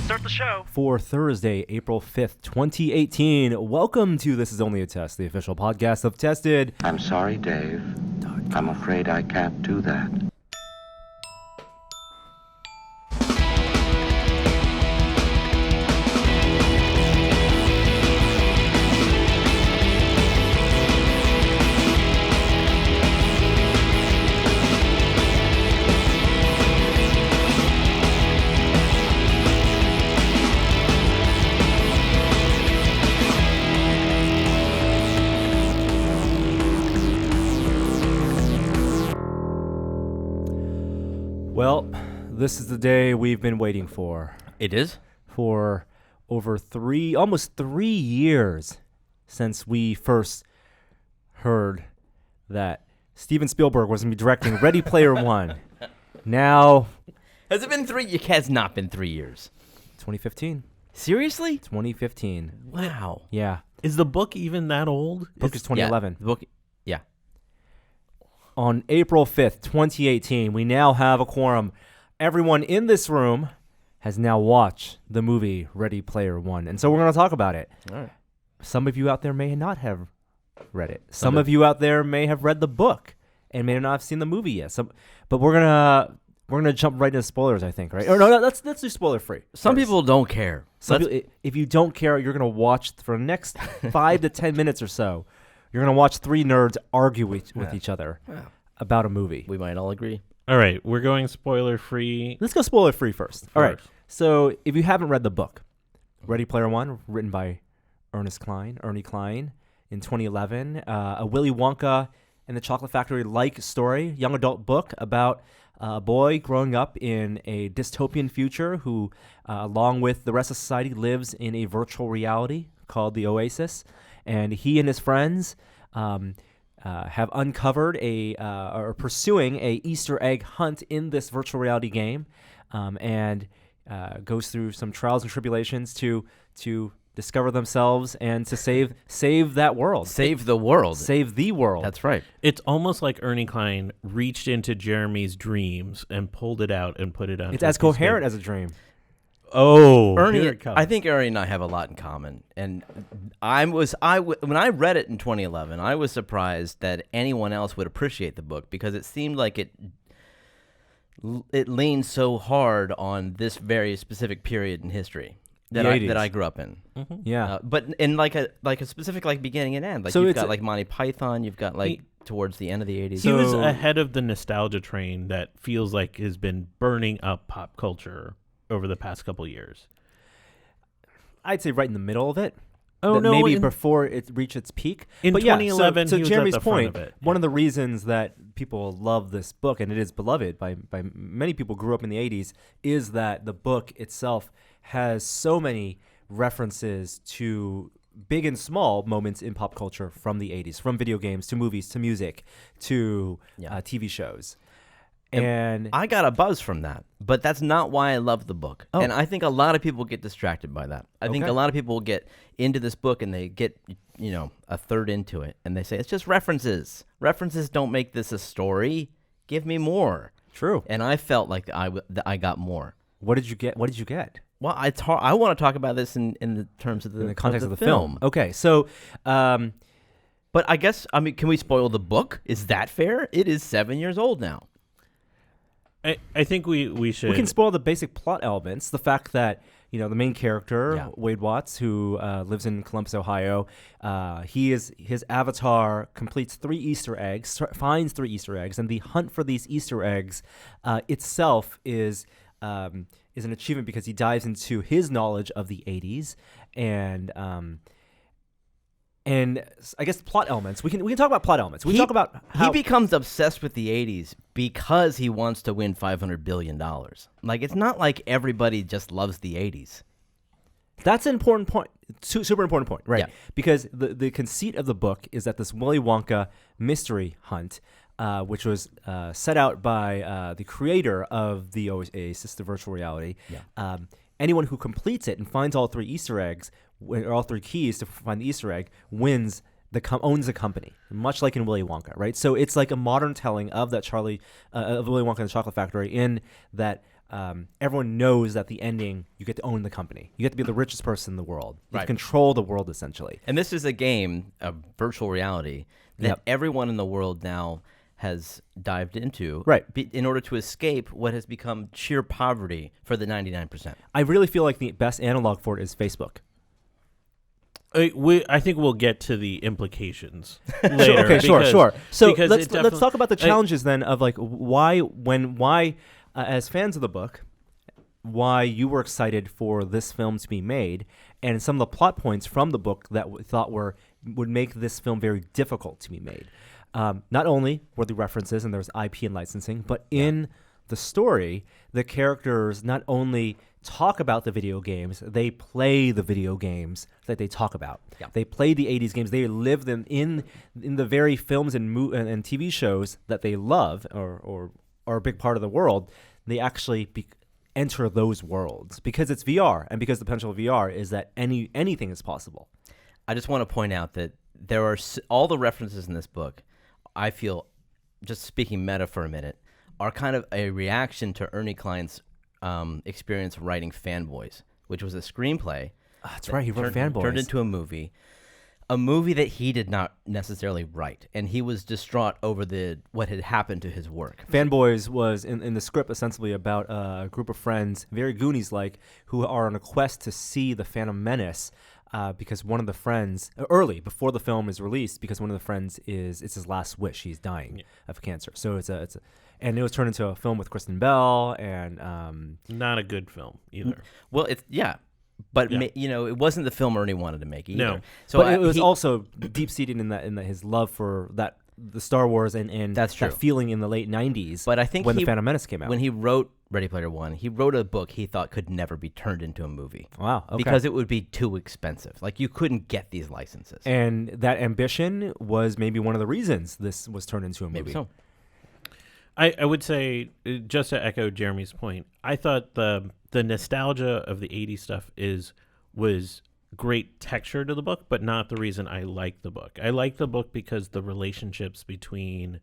Start the show. For Thursday, April 5th, 2018. Welcome to This Is Only a Test, the official podcast of Tested. I'm sorry, Dave. I'm afraid I can't do that. Well, this is the day we've been waiting for. It is? For over almost 3 years since we first heard that Steven Spielberg was going to be directing Ready Player One. Now... Has it been 3? It has not been 3 years. 2015. Seriously? 2015. Wow. Yeah. Is the book even that old? Book is 2011. Yeah, the book, yeah. On April 5th, 2018, we now have a quorum. Everyone in this room has now watched the movie Ready Player One, and so we're going to talk about it. All right. Some of you out there may not have read it. Some of you out there may have read the book and may not have seen the movie yet. But we're gonna jump right into spoilers, I think, right? Or no, let's do spoiler free. Some people don't care. If you don't care, you're gonna watch for the next 5 to 10 minutes or so. You're going to watch three nerds argue with each other about a movie. We might all agree. All right, we're going spoiler-free. Let's go spoiler-free first. All right. So if you haven't read the book, Ready Player One, written by Ernie Klein, in 2011, a Willy Wonka and the Chocolate Factory-like story, young adult book about a boy growing up in a dystopian future who, along with the rest of society, lives in a virtual reality called the Oasis. And he and his friends have uncovered or pursuing a Easter egg hunt in this virtual reality game, and goes through some trials and tribulations to discover themselves and to save that world. Save the world. Save the world. That's right. It's almost like Ernie Klein reached into Jeremy's dreams and pulled it out and put it on. It's as coherent as a dream. Oh, Ernie, I think Ernie and I have a lot in common. And when I read it in 2011, I was surprised that anyone else would appreciate the book because it seemed like it leaned so hard on this very specific period in history that I grew up in. Mm-hmm. Yeah, but in like a specific beginning and end. Like so you've got like Monty Python, you've got like towards the end of the 80s. He was ahead of the nostalgia train that feels like has been burning up pop culture over the past couple years. I'd say right in the middle of it. Oh, no. Maybe before it reached its peak. In 2011, so he was Jeremy's at the point, front of it. One of the reasons that people love this book, and it is beloved by many people who grew up in the 80s, is that the book itself has so many references to big and small moments in pop culture from the 80s, from video games to movies to music to TV shows. And I got a buzz from that, but that's not why I love the book. Oh. And I think a lot of people get distracted by that. I think a lot of people get into this book and they get, a third into it and they say, it's just references. References don't make this a story. Give me more. True. And I felt like I got more. What did you get? Well, I want to talk about this in the terms of the context of the film. Okay, so... but I guess, can we spoil the book? Is that fair? It is 7 years old now. I think we should. We can spoil the basic plot elements. The fact that the main character Wade Watts, who lives in Columbus, Ohio, his avatar completes 3 Easter eggs, finds 3 Easter eggs, and the hunt for these Easter eggs itself is an achievement because he dives into his knowledge of the 80s and I guess plot elements. We can talk about plot elements. Talk about how he becomes obsessed with the 80s because he wants to win $500 billion. Like, it's not like everybody just loves the 80s. That's an important point. Super important point, right? Yeah. Because the conceit of the book is that this Willy Wonka mystery hunt, which was set out by the creator of the Oasis, the virtual reality, anyone who completes it and finds all 3 Easter eggs, or all 3 keys to find the Easter egg, owns the company, much like in Willy Wonka, right? So it's like a modern telling of that of Willy Wonka and the Chocolate Factory, in that everyone knows that the ending, you get to own the company. You get to be the richest person in the world. You Right. control the world, essentially. And this is a game of virtual reality that Yep. everyone in the world now has dived into Right. in order to escape what has become sheer poverty for the 99%. I really feel like the best analog for it is Facebook. I think we'll get to the implications later. Okay, sure. So because let's talk about the challenges then of like why as fans of the book, why you were excited for this film to be made, and some of the plot points from the book that we thought would make this film very difficult to be made. Not only were the references and there's IP and licensing, but in the story, the characters not only talk about the video games, they play the video games that they talk about. Yeah. They play the 80s games. They live them in the very films and TV shows that they love or are a big part of the world. They actually enter those worlds because it's VR, and because the potential of VR is that anything is possible. I just want to point out that there are all the references in this book, I feel, just speaking meta for a minute, are kind of a reaction to Ernie Klein's experience writing Fanboys, which was a screenplay. That's right, he wrote Fanboys. Turned into a movie that he did not necessarily write, and he was distraught over what had happened to his work. Fanboys was in the script essentially about a group of friends, very Goonies-like, who are on a quest to see the Phantom Menace. Because one of the friends, before the film is released, because one of the friends it's his last wish. He's dying of cancer. So and it was turned into a film with Kristen Bell and not a good film either. Well, but it wasn't the film Ernie wanted to make either. No. So but it was also deep seated in that his love for the Star Wars and that's true. that feeling in the late 90s. But I think when the Phantom Menace came out, when he wrote Ready Player One, he wrote a book he thought could never be turned into a movie. Wow, okay. Because it would be too expensive. Like, you couldn't get these licenses. And that ambition was maybe one of the reasons this was turned into a movie. Maybe so. I would say, just to echo Jeremy's point, I thought the nostalgia of the 80s stuff was great texture to the book, but not the reason I like the book. I like the book because the relationships between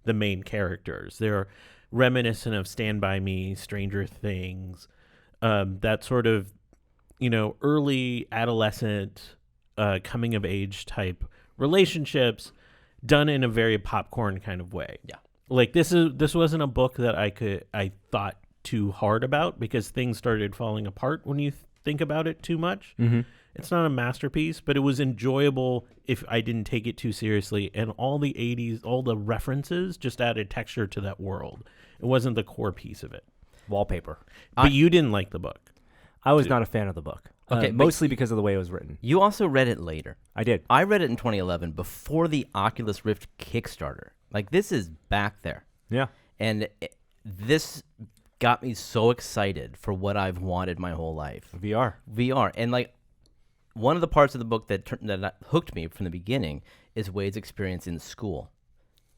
the main characters, they're reminiscent of Stand By Me, Stranger Things, that sort of, early adolescent, coming of age type relationships done in a very popcorn kind of way. Yeah. Like this wasn't a book that I thought too hard about, because things started falling apart when you think about it too much. Mm-hmm. It's not a masterpiece, but it was enjoyable if I didn't take it too seriously. And all the 80s, all the references just added texture to that world. It wasn't the core piece of it. Wallpaper. But you didn't like the book. I was not a fan of the book. Okay, mostly because of the way it was written. You also read it later. I did. I read it in 2011 before the Oculus Rift Kickstarter. Like, this is back there. Yeah. And this got me so excited for what I've wanted my whole life. VR. And, like, one of the parts of the book that hooked me from the beginning is Wade's experience in school.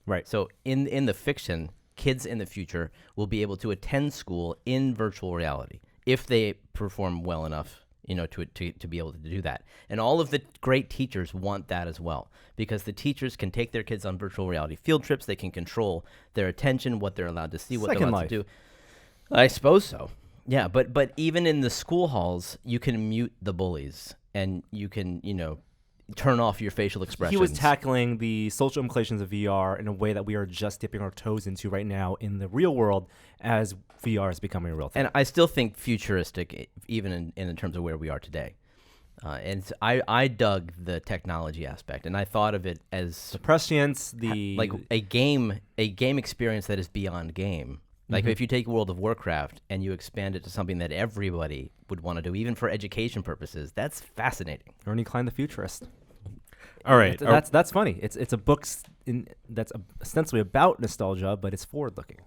Right. So in the fiction, kids in the future will be able to attend school in virtual reality if they perform well enough, to be able to do that. And all of the great teachers want that as well, because the teachers can take their kids on virtual reality field trips. They can control their attention, what they're allowed to see, what they're allowed to do. I suppose so. Yeah, but even in the school halls, you can mute the bullies, and you can, turn off your facial expressions. He was tackling the social implications of VR in a way that we are just dipping our toes into right now in the real world as VR is becoming a real thing. And I still think futuristic, even in terms of where we are today. And I dug the technology aspect, and I thought of it as the prescience, like a game experience that is beyond game. Like, if you take World of Warcraft and you expand it to something that everybody would want to do, even for education purposes, that's fascinating. Ernie Klein, the futurist. All right, that's funny. It's a book that's ostensibly about nostalgia, but it's forward looking.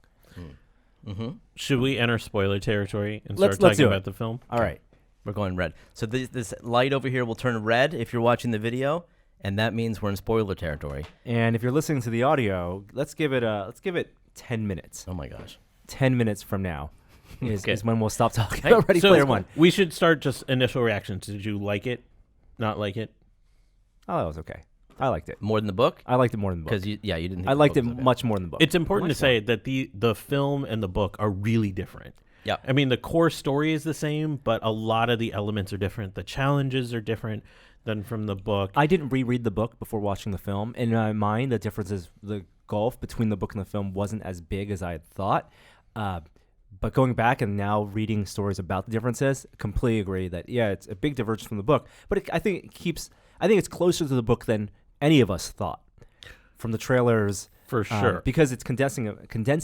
Mm-hmm. Should we enter spoiler territory and start let's talking do about it. the film? All right, we're going red. So this light over here will turn red if you're watching the video, and that means we're in spoiler territory. And if you're listening to the audio, let's give it 10 minutes. Oh my gosh. 10 minutes from now is when we'll stop talking Hey, about Ready Player One. We should start just initial reactions. Did you like it? Not like it? Oh, that was okay. I liked it. More than the book? I liked it more than the book. Because you didn't think I the liked book it was okay. much more than the book. It's important to say that the film and the book are really different. Yeah. I mean, the core story is the same, but a lot of the elements are different. The challenges are different than from the book. I didn't reread the book before watching the film. In my mind, the difference is the gulf between the book and the film wasn't as big as I had thought. But going back and now reading stories about the differences, completely agree that, yeah, it's a big divergence from the book. But I think it's closer to the book than any of us thought from the trailers. For sure. Because it's condensing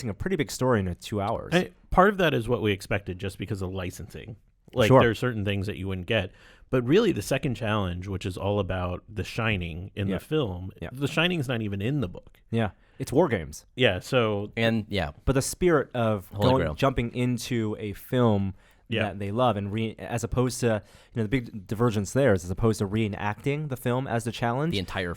a pretty big story into 2 hours. Part of that is what we expected just because of licensing. Like, Sure. there are certain things that you wouldn't get. But really, the second challenge, which is all about The Shining in the film, The Shining's not even in the book. Yeah. It's war games. Yeah, so... And, yeah. But the spirit of Grail. jumping into a film that they love, and as opposed to, the big divergence there is as opposed to reenacting the film as the challenge. The entire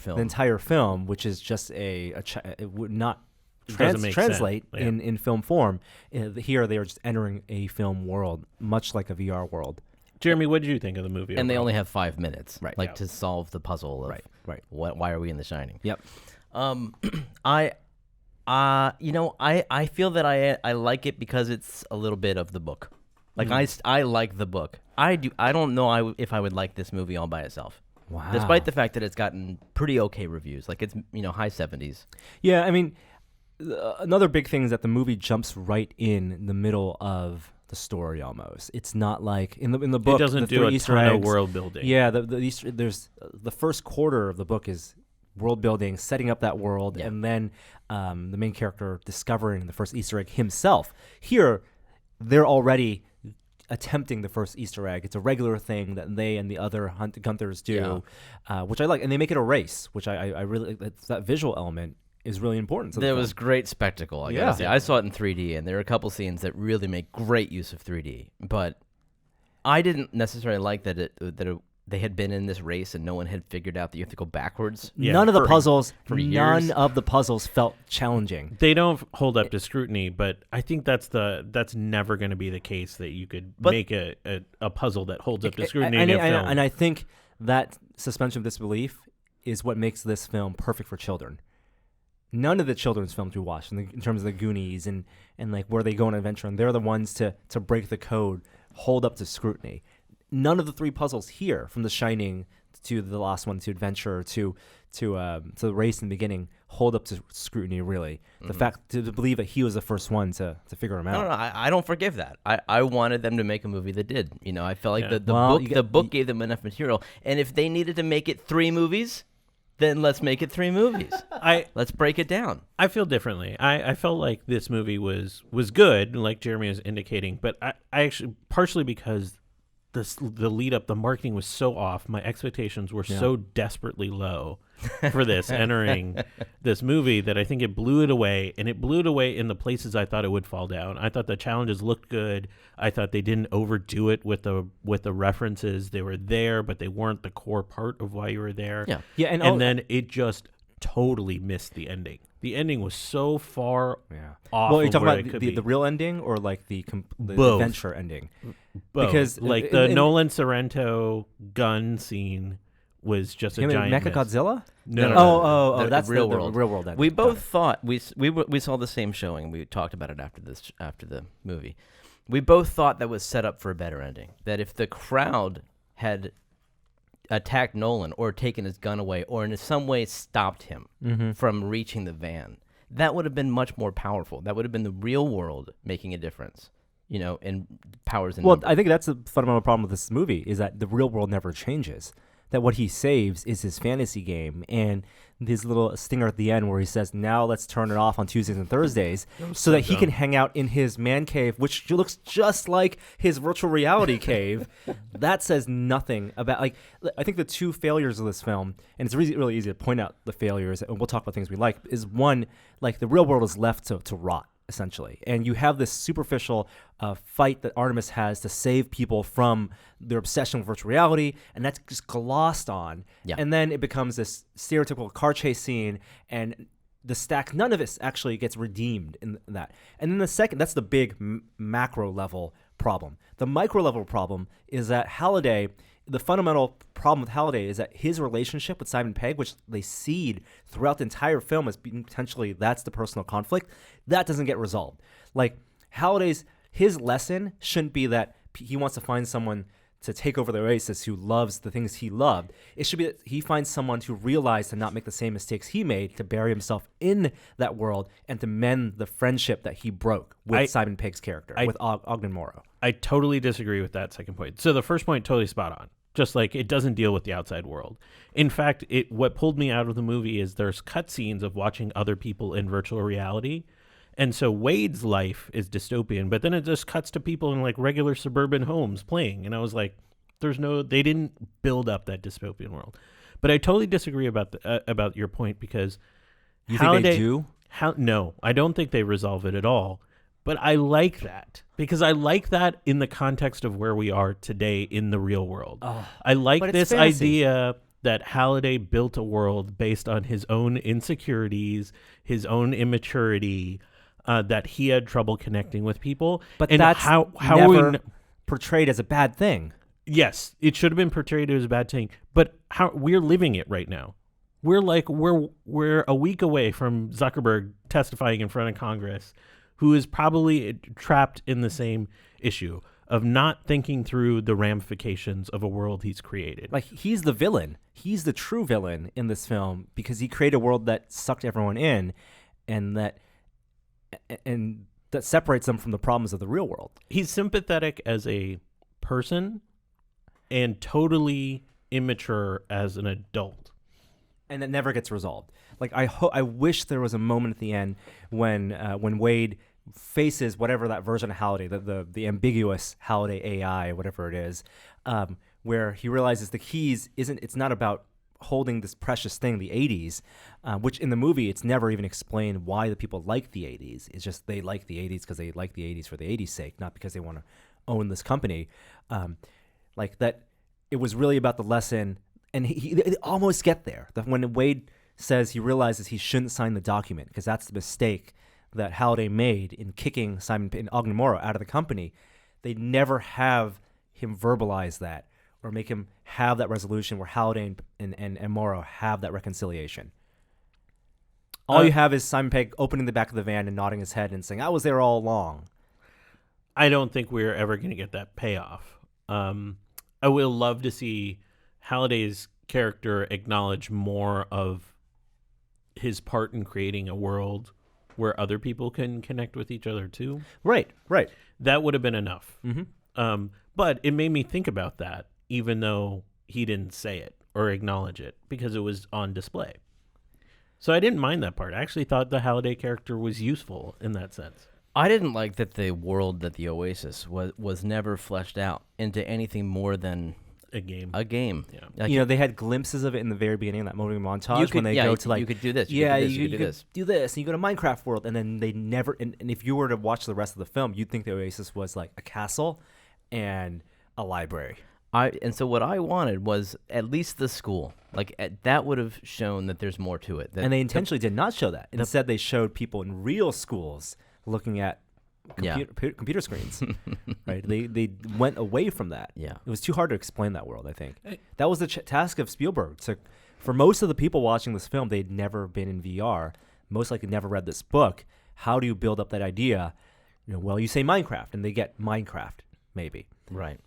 film. Which is just it would not Doesn't make translate sense. Yeah. in film form. Here they are just entering a film world, much like a VR world. Jeremy, what did you think of the movie? And they only have 5 minutes, Right. to solve the puzzle of Right. why are we in The Shining? Yep. I feel that I like it because it's a little bit of the book. Like I like the book. I don't know if I would like this movie all by itself. Wow. Despite the fact that it's gotten pretty okay reviews, like it's high 70s. Yeah, I mean, another big thing is that the movie jumps right in the middle of the story almost. It's not like in the book. It doesn't do a Easter ton eggs, of world building. Yeah, there's the first quarter of the book is world building, setting up that world, and then the main character discovering the first Easter egg himself. Here, they're already attempting the first Easter egg. It's a regular thing that they and the other Gunthers do, which I like, and they make it a race, which I really that visual element is really important. There was great spectacle. I gotta say, I saw it in 3D, and there are a couple scenes that really make great use of 3D. But I didn't necessarily like that they had been in this race and no one had figured out that you have to go backwards. Yeah. None of the puzzles felt challenging. They don't hold up to scrutiny, but I think that's never going to be the case that you could make a puzzle that holds up to scrutiny in a film. And I think that suspension of disbelief is what makes this film perfect for children. None of the children's films we watched, in terms of the Goonies and like where they go on an adventure, and they're the ones to break the code, hold up to scrutiny. None of the 3 puzzles here, from The Shining to the last one, to Adventure, to the race in the beginning, hold up to scrutiny. Really, the fact to believe that he was the first one to figure them out. No, I don't forgive that. I wanted them to make a movie that did. I felt like the book gave them enough material, and if they needed to make it 3 movies, then let's make it 3 movies. Let's break it down. I feel differently. I felt like this movie was good, like Jeremy was indicating, but I actually, partially because the lead up, the marketing was so off. My expectations were so desperately low for this entering this movie that I think it blew it away, and it blew it away in the places I thought it would fall down. I thought the challenges looked good. I thought they didn't overdo it with the references. They were there, but they weren't the core part of why you were there. Yeah, and then it just totally missed the ending. The ending was so far off. Well, you're of talking where about it could the be. real ending or like the Both. adventure ending? Both. Because like the Nolan Sorrento gun scene was just a giant miss. Mechagodzilla? No. Oh, that's the real world. The real world ending. We both thought we saw the same showing. We talked about it after the movie. We both thought that was set up for a better ending. That if the crowd had attacked Nolan or taken his gun away or in some way stopped him from reaching the van, that would have been much more powerful. That would have been the real world making a difference, in powers and numbers. I think that's a fundamental problem with this movie, is that the real world never changes. That what he saves is his fantasy game, and this little stinger at the end where he says, now let's turn it off on Tuesdays and Thursdays so that he can hang out in his man cave, which looks just like his virtual reality cave. That says nothing about, I think the 2 failures of this film, and it's really easy to point out the failures, and we'll talk about things we like, is one, like the real world is left to rot, essentially. And you have this superficial fight that Artemis has to save people from their obsession with virtual reality, and that's just glossed on. Yeah. And then it becomes this stereotypical car chase scene, and the stack, none of it actually gets redeemed in that. And then the second, that's the big macro level problem. The micro level problem is that Halliday, the fundamental problem with Halliday is that his relationship with Simon Pegg, which they seed throughout the entire film as being potentially that's the personal conflict, that doesn't get resolved. Like Halliday's his lesson shouldn't be that he wants to find someone to take over the Oasis who loves the things he loved. It should be that he finds someone to realize to not make the same mistakes he made, to bury himself in that world, and to mend the friendship that he broke with Simon Pegg's character, with Ogden Morrow. I totally disagree with that second point. So the first point, totally spot on. Just like it doesn't deal with the outside world. In fact, what pulled me out of the movie is there's cutscenes of watching other people in virtual reality. And so Wade's life is dystopian, but then it just cuts to people in like regular suburban homes playing. And I was like, they didn't build up that dystopian world. But I totally disagree about your point because you think they do? No, I don't think they resolve it at all. But I like that because I like that in the context of where we are today in the real world. I like this idea that Halliday built a world based on his own insecurities, his own immaturity, that he had trouble connecting with people. But and that's how never portrayed as a bad thing. Yes, it should have been portrayed as a bad thing. But how we're living it right now. We're a week away from Zuckerberg testifying in front of Congress, who is probably trapped in the same issue of not thinking through the ramifications of a world he's created. Like, he's the villain. He's the true villain in this film because he created a world that sucked everyone in and that separates them from the problems of the real world. He's sympathetic as a person and totally immature as an adult. And it never gets resolved. Like, I wish there was a moment at the end when Wade faces whatever that version of Halliday, the ambiguous Halliday AI, whatever it is, where he realizes the keys it's not about holding this precious thing, the 80s, which in the movie it's never even explained why the people like the 80s. It's just they like the 80s because they like the 80s for the 80s sake, not because they want to own this company. Like that, it was really about the lesson, and they almost get there. That when Wade says he realizes he shouldn't sign the document because that's the mistake that Halliday made in kicking Simon and Ogden Morrow out of the company, they never have him verbalize that or make him have that resolution where Halliday and Morrow have that reconciliation. All you have is Simon Pegg opening the back of the van and nodding his head and saying, "I was there all along." I don't think we're ever going to get that payoff. I would love to see Halliday's character acknowledge more of his part in creating a world where other people can connect with each other too. Right. That would have been enough. Mm-hmm. But it made me think about that, even though he didn't say it or acknowledge it, because it was on display. So I didn't mind that part. I actually thought the Halliday character was useful in that sense. I didn't like that the world that the Oasis was never fleshed out into anything more than a game. Yeah. Like, they had glimpses of it in the very beginning of that movie montage when they go to like, you could do this. You could do this, and you go to Minecraft world, and then they never. And if you were to watch the rest of the film, you'd think the Oasis was like a castle and a library. And so what I wanted was at least the school. Like that would have shown that there's more to it. And they intentionally did not show that. Instead, they showed people in real schools looking at computer screens. Right? They went away from that. Yeah. It was too hard to explain that world, I think. That was the task of Spielberg. So for most of the people watching this film, they'd never been in VR, most likely never read this book. How do you build up that idea? Well, you say Minecraft, and they get Minecraft, maybe. Right.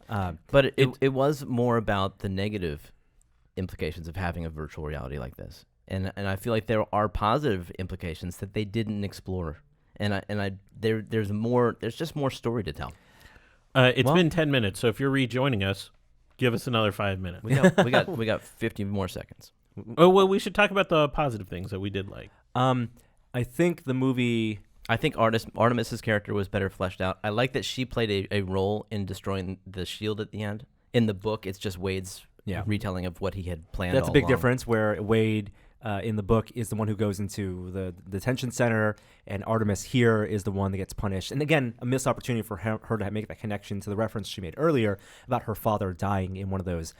But it was more about the negative implications of having a virtual reality like this. And I feel like there are positive implications that they didn't explore. There's just more story to tell. It's been 10 minutes, so if you're rejoining us, give us another 5 minutes. We got 50 more seconds. Oh, well, we should talk about the positive things that we did like. I think the movie... I think Artemis's character was better fleshed out. I like that she played a role in destroying the shield at the end. In the book, it's just Wade's retelling of what he had planned. That's all a big along. difference, where Wade in the book is the one who goes into the detention center, and Artemis here is the one that gets punished. And again, a missed opportunity for her to make that connection to the reference she made earlier about her father dying in one of those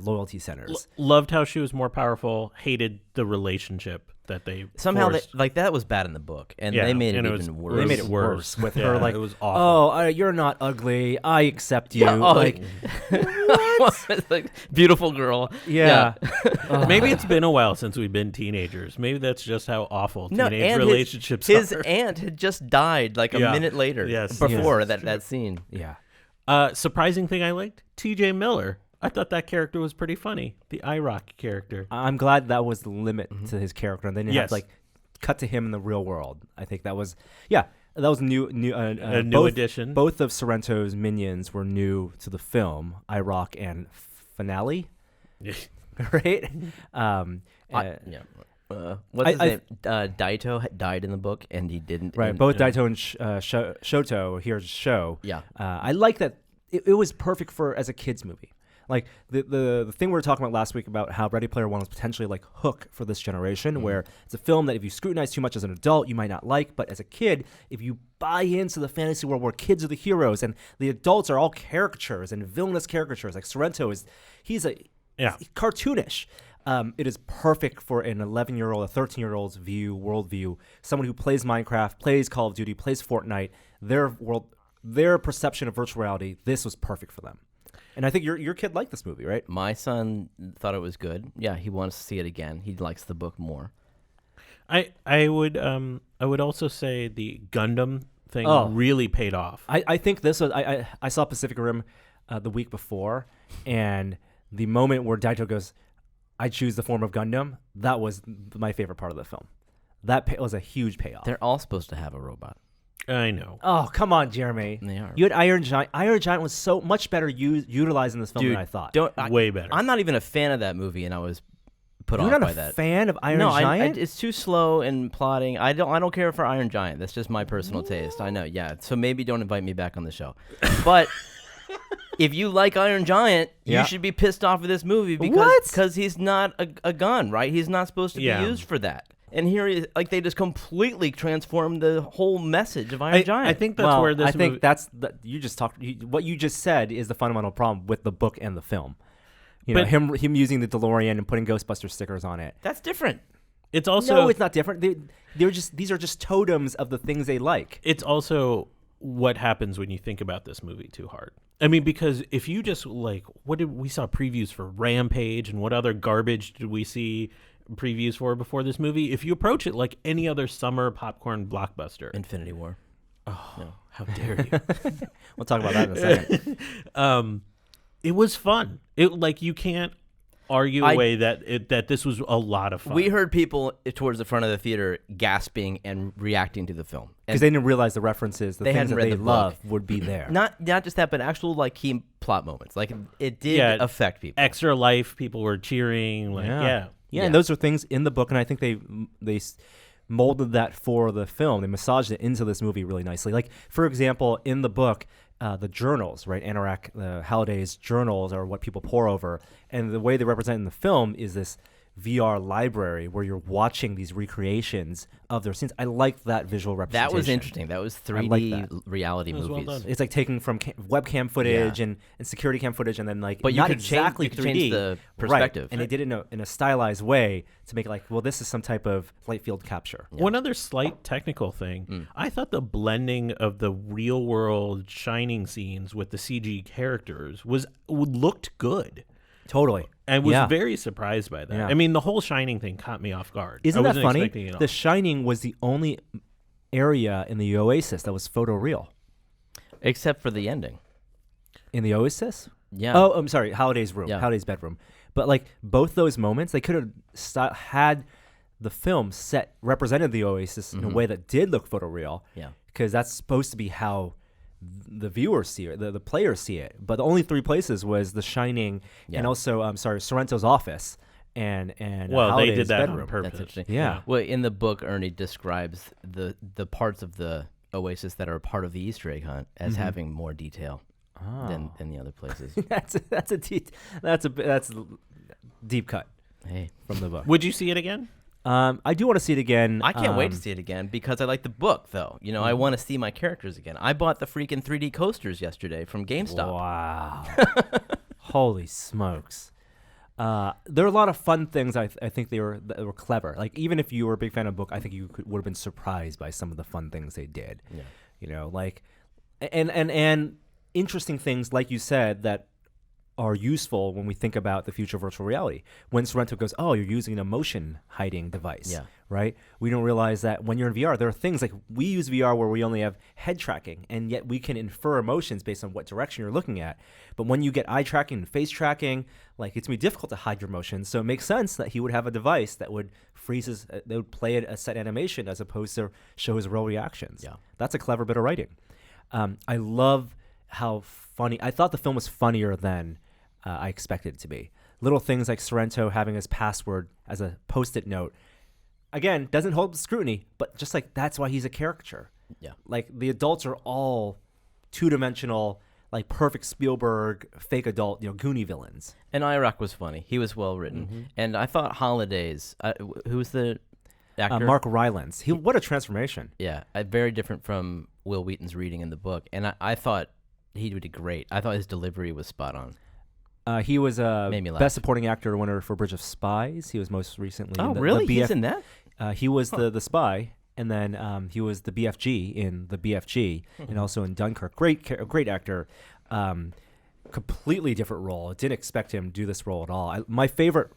loyalty centers. Loved how she was more powerful, hated the relationship that they somehow forced. that was bad in the book, and Yeah, they made it and even worse. They made it worse with her like, it was awful. "Oh, you're not ugly. I accept you." Yeah, oh, like, It's like, beautiful girl. yeah. Maybe it's been a while since we've been teenagers. Maybe that's just how awful teenage and relationships his are. aunt had just died like a minute later. Yes. Before Yes. that scene. Yeah. Surprising thing I liked, T.J. Miller. I thought that character was pretty funny. The IROC character. I'm glad that was the limit to his character, and they didn't have to Yes. like cut to him in the real world. I think that was that was new A new both, addition. Both of Sorrento's minions were new to the film, IROC and Finale, right? What's his name? Daito had died in the book, and he didn't. Right. Both Daito and Shoto, here's Show. Yeah. I like that. It was perfect for as a kids movie. Like the thing we were talking about last week about how Ready Player One was potentially like Hook for this generation, where it's a film that if you scrutinize too much as an adult, you might not like, but as a kid, if you buy into the fantasy world where kids are the heroes and the adults are all caricatures and villainous caricatures, like Sorrento he's cartoonish. It is perfect for an 11-year-old, a 13-year-old's worldview, someone who plays Minecraft, plays Call of Duty, plays Fortnite, their perception of virtual reality. This was perfect for them. And I think your kid liked this movie, right? My son thought it was good. Yeah, he wants to see it again. He likes the book more. I would also say the Gundam thing really paid off. I think this was I saw Pacific Rim the week before, and the moment where Daito goes, "I choose the form of Gundam," that was my favorite part of the film. That was a huge payoff. They're all supposed to have a robot. I know. Oh, come on, Jeremy. They are. You had Iron Giant. Iron Giant was so much better utilized in this film Dude, than I thought. Way better. I'm not even a fan of that movie, and I was put You're off not by a that. fan of Iron No, Giant? it's too slow and plotting. I don't care for Iron Giant. That's just my personal taste. I know. Yeah. So maybe don't invite me back on the show. But if you like Iron Giant, Yeah. you should be pissed off with this movie because he's not a gun, right? He's not supposed to be used for that. And here, they just completely transformed the whole message of Iron Giant. I think that's where this I think movie... that's you just talked. What you just said is the fundamental problem with the book and the film. You know, him using the DeLorean and putting Ghostbuster stickers on it. That's different. It's also... No, it's not different. These are just totems of the things they like. It's also what happens when you think about this movie too hard. I mean, because if you just we saw previews for Rampage, and what other garbage did we see previews for before this movie? If you approach it like any other summer popcorn blockbuster, Infinity War. Oh, no. How dare you? We'll talk about that in a second. It was fun. You can't argue away that this was a lot of fun. We heard people towards the front of the theater gasping and reacting to the film Because they didn't realize the references, the They things hadn't that read they the love book. would be there. not just that, but actual key plot moments. It did affect people. Extra Life, people were cheering. Yeah, and those are things in the book, and I think they molded that for the film. They massaged it into this movie really nicely. Like, for example, in the book, the journals, right? Anorak, the Halliday's journals are what people pore over, and the way they represent in the film is this VR library where you're watching these recreations of their scenes. I liked that visual representation. That was interesting. That was 3D reality was well movies. done. It's like taking from webcam footage and security cam footage, and then But you not could exactly change 3D, the perspective. right? And they did it in a stylized way to make it this is some type of light field capture. Yeah. One other slight technical thing, I thought the blending of the real world Shining scenes with the CG characters looked good. Totally. I was very surprised by that. Yeah. I mean, the whole Shining thing caught me off guard. Isn't I that wasn't funny? expecting it at The all. Shining was the only area in the Oasis that was photoreal. Except for the ending. In the Oasis? Yeah. Oh, I'm sorry. Halliday's room. Yeah. Halliday's bedroom. But both those moments, they could have had the film represented the Oasis in a way that did look photoreal. Yeah. Because that's supposed to be how the viewers see it, the players see it. But the only three places was The Shining and also, Sorrento's office and Well, they Halliday's did that bedroom. on purpose. That's interesting. Yeah. Well, in the book, Ernie describes the parts of the Oasis that are part of the Easter egg hunt as having more detail than the other places. that's a deep cut Hey, from the book. Would you see it again? I do want to see it again. I can't wait to see it again because I like the book, though. I want to see my characters again. I bought the freaking 3D coasters yesterday from GameStop. Wow. Holy smokes. There are a lot of fun things. I think they were clever. Like even if you were a big fan of the book, I think you would have been surprised by some of the fun things they did. Yeah. You know, like and interesting things, like you said, that are useful when we think about the future of virtual reality. When Sorrento goes, oh, you're using a motion hiding device, right? We don't realize that when you're in VR, there are things like we use VR where we only have head tracking, and yet we can infer emotions based on what direction you're looking at. But when you get eye tracking and face tracking, like it's going to be difficult to hide your emotions. So it makes sense that he would have a device that would that would play a set animation as opposed to show his real reactions. Yeah. That's a clever bit of writing. I love how funny. I thought the film was funnier than I expected it to be. Little things like Sorrento having his password as a post-it note, again, doesn't hold scrutiny, but just like that's why he's a caricature. Yeah. Like the adults are all two-dimensional, like perfect Spielberg fake adult, Goonie villains. And Iraq was funny. He was well written. And I thought Holidays, who's the actor? Mark Rylance. What a transformation. Yeah, very different from Will Wheaton's reading in the book. And I thought he did great. I thought his delivery was spot on. He was Made me laugh. Best Supporting Actor winner for Bridge of Spies. He was most recently Oh, in the really? BF He's in that? He was the spy, and then he was the BFG in the BFG, and also in Dunkirk. Great actor. Completely different role. I didn't expect him to do this role at all. My favorite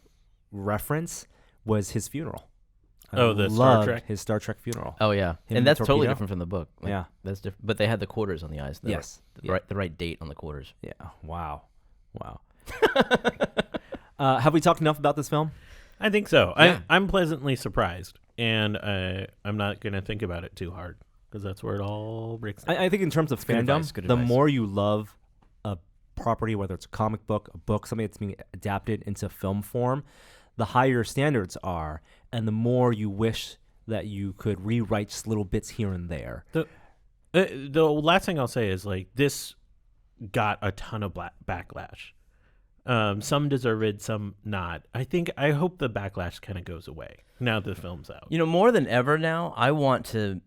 reference was his funeral. The Star Trek? His Star Trek funeral. Oh, yeah. Him And that's the totally torpedo? different from the book. Like, Yeah. That's different. But they had the quarters on the eyes. Yes. The right date on the quarters. Yeah. Wow. Have we talked enough about this film? I think so. Yeah. I'm pleasantly surprised, and I'm not going to think about it too hard because that's where it all breaks down. I think in terms of Good fandom, advice, good the advice. more you love a property, whether it's a comic book, a book, something that's being adapted into film form, the higher your standards are, and the more you wish that you could rewrite just little bits here and there. The last thing I'll say is like this got a ton of backlash. Some deserve it, some not. I hope the backlash kind of goes away now the film's out. More than ever now, I want to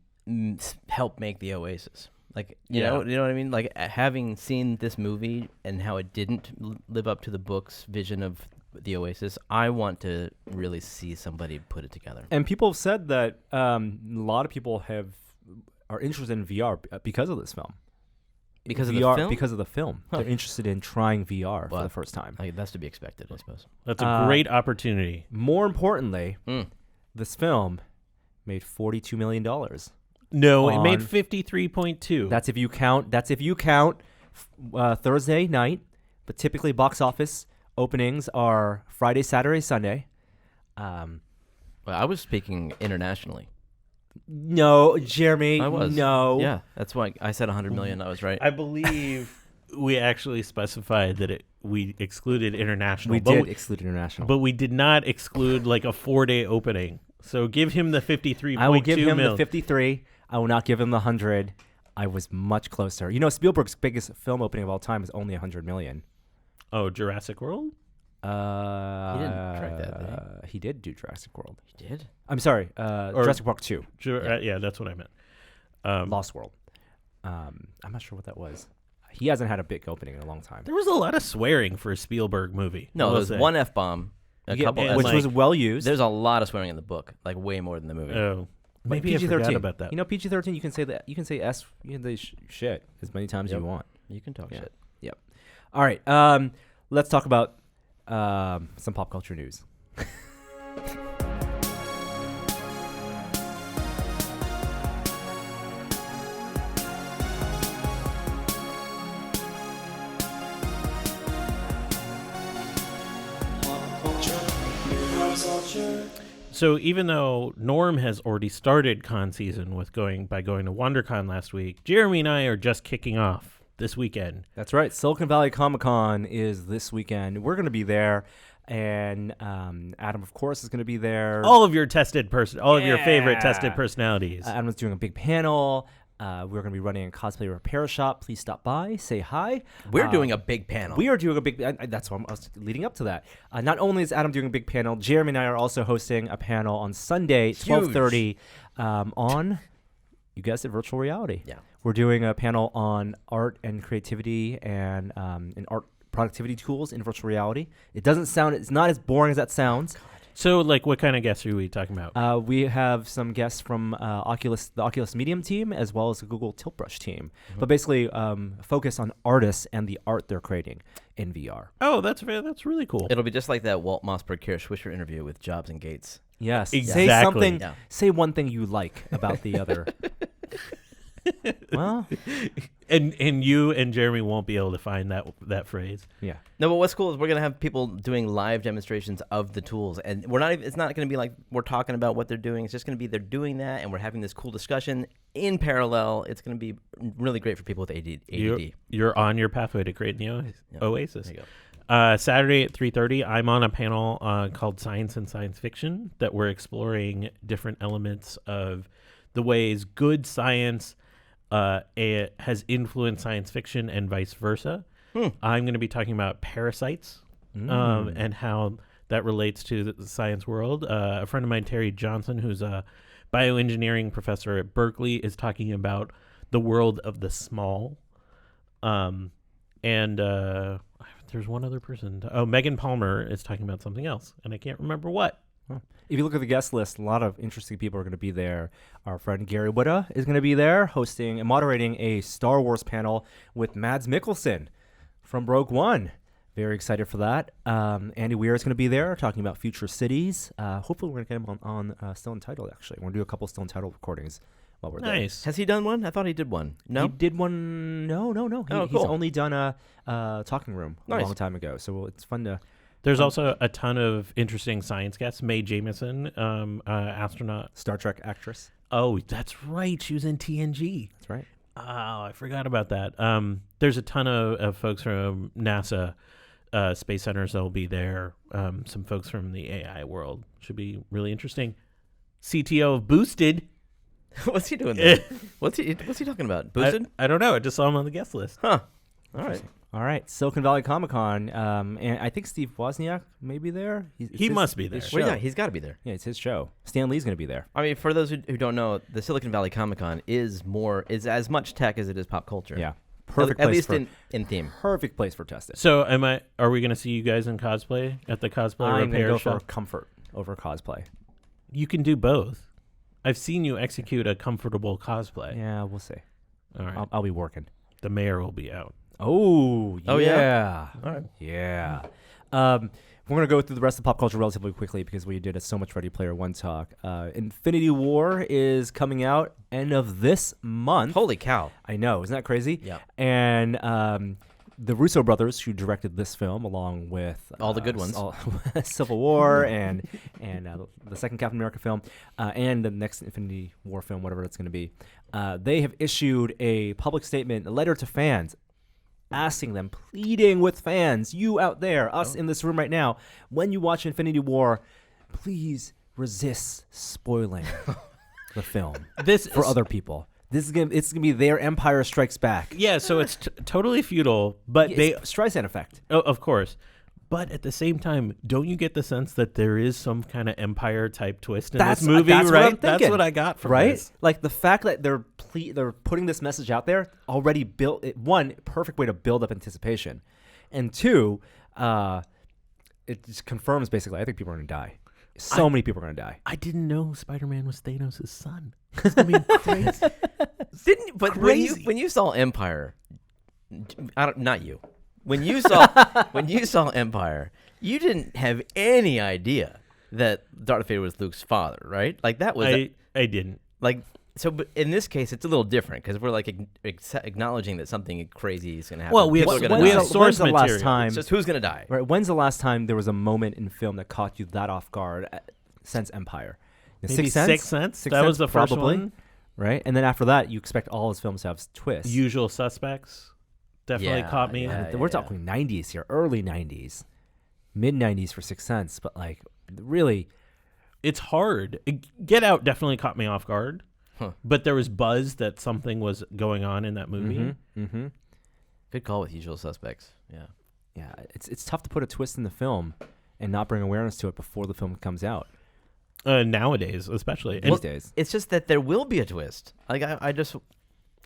help make the Oasis. Like, you know what I mean? Like, having seen this movie and how it didn't live up to the book's vision of the Oasis, I want to really see somebody put it together. And people have said that a lot of people are interested in VR because of this film. Because VR, of the film? Because of the film. Huh. They're interested in trying VR for Well, the first time. That's to be expected, I suppose. That's a great opportunity. More importantly, this film made $42 million. No, it made on- 53.2. That's if you count Thursday night, but typically box office openings are Friday, Saturday, Sunday. Well, I was speaking internationally. No, Jeremy. I was. No. Yeah, that's why I said 100 million. I was right. I believe we actually specified that we excluded international. We did exclude international. But we did not exclude like a 4-day opening. So give him the 53.2 I will give him mil. the 53. I will not give him the 100. I was much closer. Spielberg's biggest film opening of all time is only 100 million. Oh, Jurassic World? He didn't track that, did he? He did do Jurassic World. He did? I'm sorry, Jurassic Park 2. Yeah, that's what I meant. Lost World. I'm not sure what that was. He hasn't had a big opening in a long time. There was a lot of swearing for a Spielberg movie. No, I will there was say. one F-bomb. A couple, and which like- was well used. There's a lot of swearing in the book, like way more than the movie. Oh, But maybe I forgot about that. PG-13. You can say that. You can say S. You can say shit as many times as you want. You can talk shit. Yep. All right. Let's talk about some pop culture news. So even though Norm has already started con season with going to WonderCon last week, Jeremy and I are just kicking off this weekend. That's right. Silicon Valley Comic-Con is this weekend. We're going to be there, and Adam, of course, is going to be there. All of your favorite tested personalities. Adam's doing a big panel. We're going to be running a cosplay repair shop. Please stop by, say hi. We're doing a big panel. We are doing a big. That's what I was leading up to that. Not only is Adam doing a big panel, Jeremy and I are also hosting a panel on Sunday, 12:30, on, you guessed it, virtual reality. Yeah. We're doing a panel on art and creativity and art productivity tools in virtual reality. It's not as boring as that sounds. So, like, what kind of guests are we talking about? We have some guests from the Oculus Medium team, as well as the Google Tilt Brush team. But basically, focus on artists and the art they're creating in VR. Oh, that's really cool. It'll be just like that Walt Mossberg Kara Swisher interview with Jobs and Gates. Yes, Exactly. Say something. Yeah. Say one thing you like about the other. Well, And you and Jeremy won't be able to find that phrase. yeah. No, but what's cool is we're gonna have people doing live demonstrations of the tools, and it's not gonna be like we're talking about what they're doing. It's just gonna be they're doing that, and we're having this cool discussion in parallel. It's gonna be really great for people with ADD. You're on your pathway to create the Oasis. There you go. Saturday at 3:30, I'm on a panel called Science and Science Fiction that we're exploring different elements of the ways good science has influenced science fiction and vice versa. I'm going to be talking about parasites and how that relates to the science world. A friend of mine, Terry Johnson, who's a bioengineering professor at Berkeley, is talking about the world of the small. And there's one other person. Megan Palmer is talking about something else, and I can't remember what. If you look at the guest list, a lot of interesting people are going to be there. Our friend Gary Whitta is going to be there, hosting and moderating a Star Wars panel with Mads Mikkelsen from Rogue One. Very excited for that. Andy Weir is going to be there, talking about future cities. Hopefully, we're going to get him on Still Untitled, actually. We're going to do a couple Still Untitled recordings while we're there. Nice. Has he done one? I thought he did one. No, He did one. No. Oh, He's cool. only done a Talking Room a Nice. long time ago. So it's fun to... There's also a ton of interesting science guests. Mae Jemison, astronaut. Star Trek actress. Oh, that's right. She was in TNG. That's right. Oh, I forgot about that. There's a ton of folks from NASA Space Centers that will be there. Some folks from the AI world. Should be really interesting. CTO of Boosted. What's he doing there? What's he talking about? Boosted? I don't know. I just saw him on the guest list. Huh. All right. All right, Silicon Valley Comic-Con, and I think Steve Wozniak may be there. He must be there. his Well, show. yeah, he's got to be there. Yeah, it's his show. Stan Lee's going to be there. I mean, for those who don't know, the Silicon Valley Comic Con is as much tech as it is pop culture. Yeah, perfect. At place least in theme. perfect place for testing. So are we going to see you guys in cosplay at the cosplay I'm going to repair go show? for comfort over cosplay. You can do both. I've seen you execute a comfortable cosplay. Yeah, we'll see. All right. I'll be working. The mayor will be out. Oh, yeah. Oh, yeah? All right. Yeah. We're going to go through the rest of pop culture relatively quickly because we did so much Ready Player One talk. Infinity War is coming out end of this month. Holy cow. I know. Isn't that crazy? Yeah. And the Russo brothers, who directed this film, along with All the good ones. Civil War and the second Captain America film, and the next Infinity War film, whatever it's going to be, they have issued a public statement, a letter to fans, asking them, pleading with fans, you out there, us in this room right now, when you watch Infinity War, please resist spoiling the film for other people. It's gonna be their Empire Strikes Back. Yeah, so it's totally futile, but Yeah, they it's Streisand effect. Oh, of course. But at the same time, don't you get the sense that there is some kind of Empire type twist in this movie, that's right? What I'm That's thinking, what I got from right? this. Like the fact that they're putting this message out there already built it. One, perfect way to build up anticipation, and two, it just confirms basically. I think people are going to die. Many people are going to die. I didn't know Spider-Man was Thanos' son. It's gonna be crazy. But Crazy. when you saw Empire, not you. When you saw Empire, you didn't have any idea that Darth Vader was Luke's father, right? Like that was I didn't. like so. But in this case, it's a little different because we're like acknowledging that something crazy is going to happen. Well, we have People are gonna we die. have source the last material. time? It's just who's going to die. Right? When's the last time there was a moment in film that caught you that off guard since Empire? Maybe Sixth Sense? Sixth Sense. Sixth That was Sense, the first probably. one. Right? And then after that, you expect all his films to have twists. Usual Suspects definitely Yeah, caught me. yeah. We're talking 90s here, early 90s, mid 90s for Sixth Sense, but like really, It's hard. Get Out definitely caught me off guard. Huh. But there was buzz that something was going on in that movie. Good call with Usual Suspects. Yeah. yeah, it's tough to put a twist in the film and not bring awareness to it before the film comes out Nowadays, especially. these days. It's just that there will be a twist. Like I just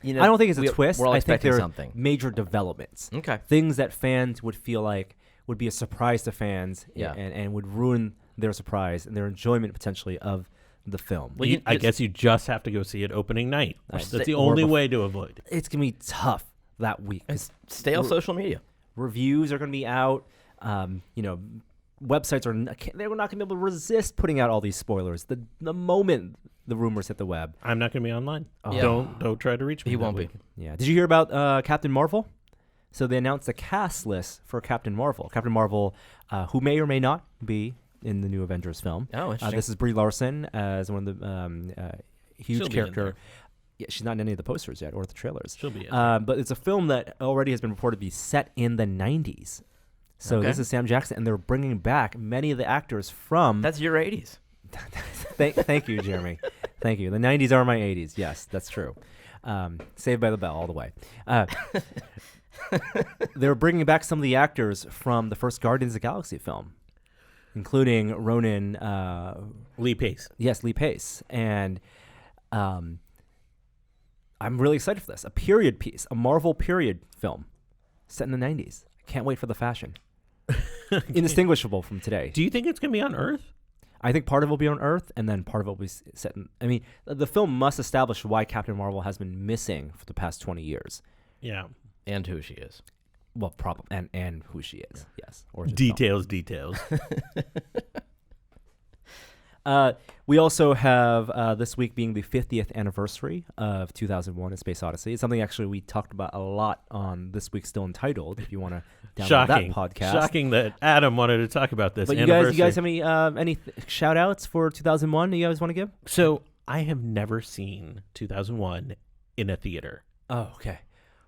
You know, I don't think it's a twist. We're all I think expecting they're something. major developments. Okay. Things that fans would feel like would be a surprise to fans Yeah. and would ruin their surprise and their enjoyment potentially of the film. Well, I guess you just have to go see it opening night. That's the Or only way to avoid it. It's going to be tough that week. 'Cause Stay on social media. reviews are going to be out. Websites they're not going to be able to resist putting out all these spoilers. The moment the rumors hit the web. I'm not going to be online. Yeah. Don't try to reach me. He that won't week. be. Yeah. Did you hear about Captain Marvel? So they announced the cast list for Captain Marvel. Captain Marvel, who may or may not be in the new Avengers film. Oh, interesting. This is Brie Larson as one of the huge She'll be in character. there. Yeah, she's not in any of the posters yet or the trailers. She'll be in But it's a film that already has been reported to be set in the 90s. So Okay. this is Sam Jackson, and they're bringing back many of the actors from. That's your 80s. Thank you, Jeremy. Thank you. The 90s are my 80s. Yes, that's true. Saved by the Bell all the way. They're bringing back some of the actors from the first Guardians of the Galaxy film, including Ronan. Lee Pace. Yes, Lee Pace. And I'm really excited for this. A period piece, a Marvel period film set in the 90s. Can't wait for the fashion. Indistinguishable from today. Do you think it's going to be on Earth? I think part of it will be on Earth, and then part of it will be set in. I mean, the film must establish why Captain Marvel has been missing for the past 20 years. Yeah. And who she is. Well, probably, and who she is. Yes. Or Details. We also have this week being the 50th anniversary of 2001: A Space Odyssey. It's something actually we talked about a lot on This Week Still Entitled. If you want to download that podcast. Shocking that Adam wanted to talk about this. But you guys have any shout outs for 2001 that you guys want to give? So I have never seen 2001 in a theater. Oh, okay.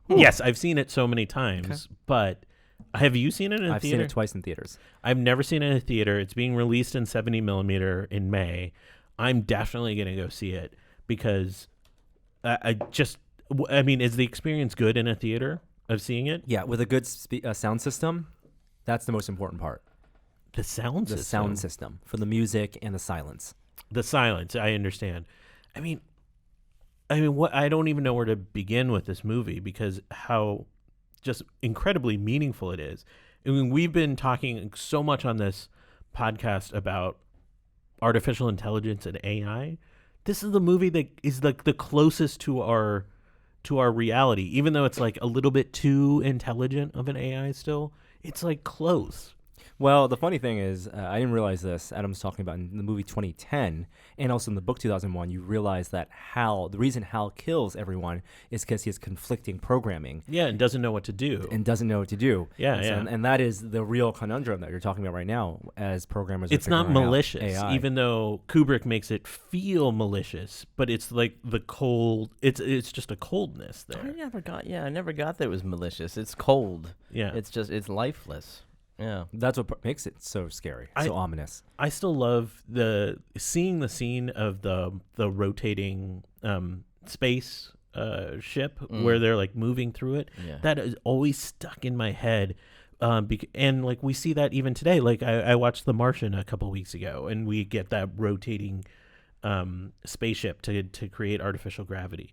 Yes, I've seen it so many times, but have you seen it in a I've theater? seen it twice in theaters. I've never seen it in a theater. It's being released in 70 millimeter in May. I'm definitely going to go see it because I mean, is the experience good in a theater of seeing it? Yeah, with a good sound system, that's the most important part. The sound The system. sound system for the music and the silence. The silence, I understand. I mean, what? I don't even know where to begin with this movie because how just incredibly meaningful it is. I mean, we've been talking so much on this podcast about artificial intelligence and AI. This is the movie that is like the closest to our reality, even though it's like a little bit too intelligent of an AI still. It's like close. Well, the funny thing is, I didn't realize this. Adam's talking about in the movie 2010 and also in the book 2001, you realize that the reason Hal kills everyone is because he has conflicting programming. Yeah, and doesn't know what to do. And doesn't know what to do. Yeah, And that is the real conundrum that you're talking about right now as programmers. It's not malicious, AI. even though Kubrick makes it feel malicious, but it's like the cold, it's just a coldness there. I never got that it was malicious. It's cold. Yeah. It's lifeless. Yeah. That's what makes it so scary, so ominous. I still love seeing the scene of the rotating space ship where they're like moving through it. Yeah. That is always stuck in my head. And like we see that even today. Like I watched The Martian a couple weeks ago, and we get that rotating spaceship to create artificial gravity.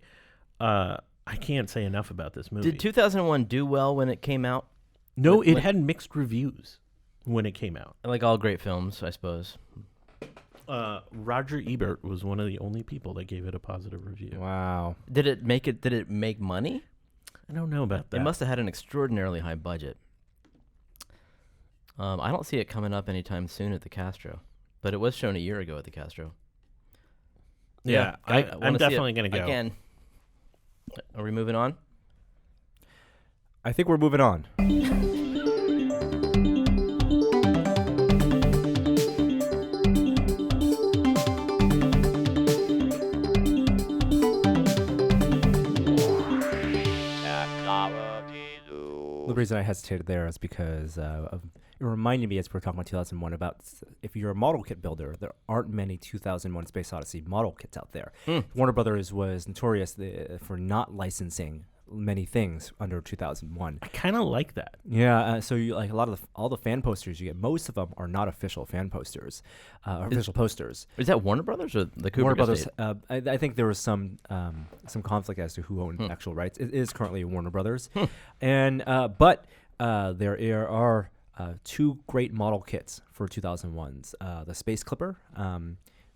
I can't say enough about this movie. Did 2001 do well when it came out? No, it had mixed reviews when it came out. Like all great films, I suppose. Roger Ebert was one of the only people that gave it a positive review. Wow. Did it make money? I don't know about that. It must have had an extraordinarily high budget. I don't see it coming up anytime soon at the Castro, but it was shown a year ago at the Castro. Yeah, I'm definitely going to go. Again, are we moving on? I think we're moving on. The reason I hesitated there is because it reminded me as we're talking about 2001 about if you're a model kit builder, there aren't many 2001 Space Odyssey model kits out there. Warner Brothers was notorious for not licensing many things under 2001. I kind of like that. Yeah, so you like all the fan posters you get. Most of them are not official fan posters, official posters. Is that Warner Brothers or the Kubrick Warner Brothers. estate? I think there was some conflict as to who owned actual rights. It is currently Warner Brothers, and but there are 2 great model kits for 2001s: the Space Clipper,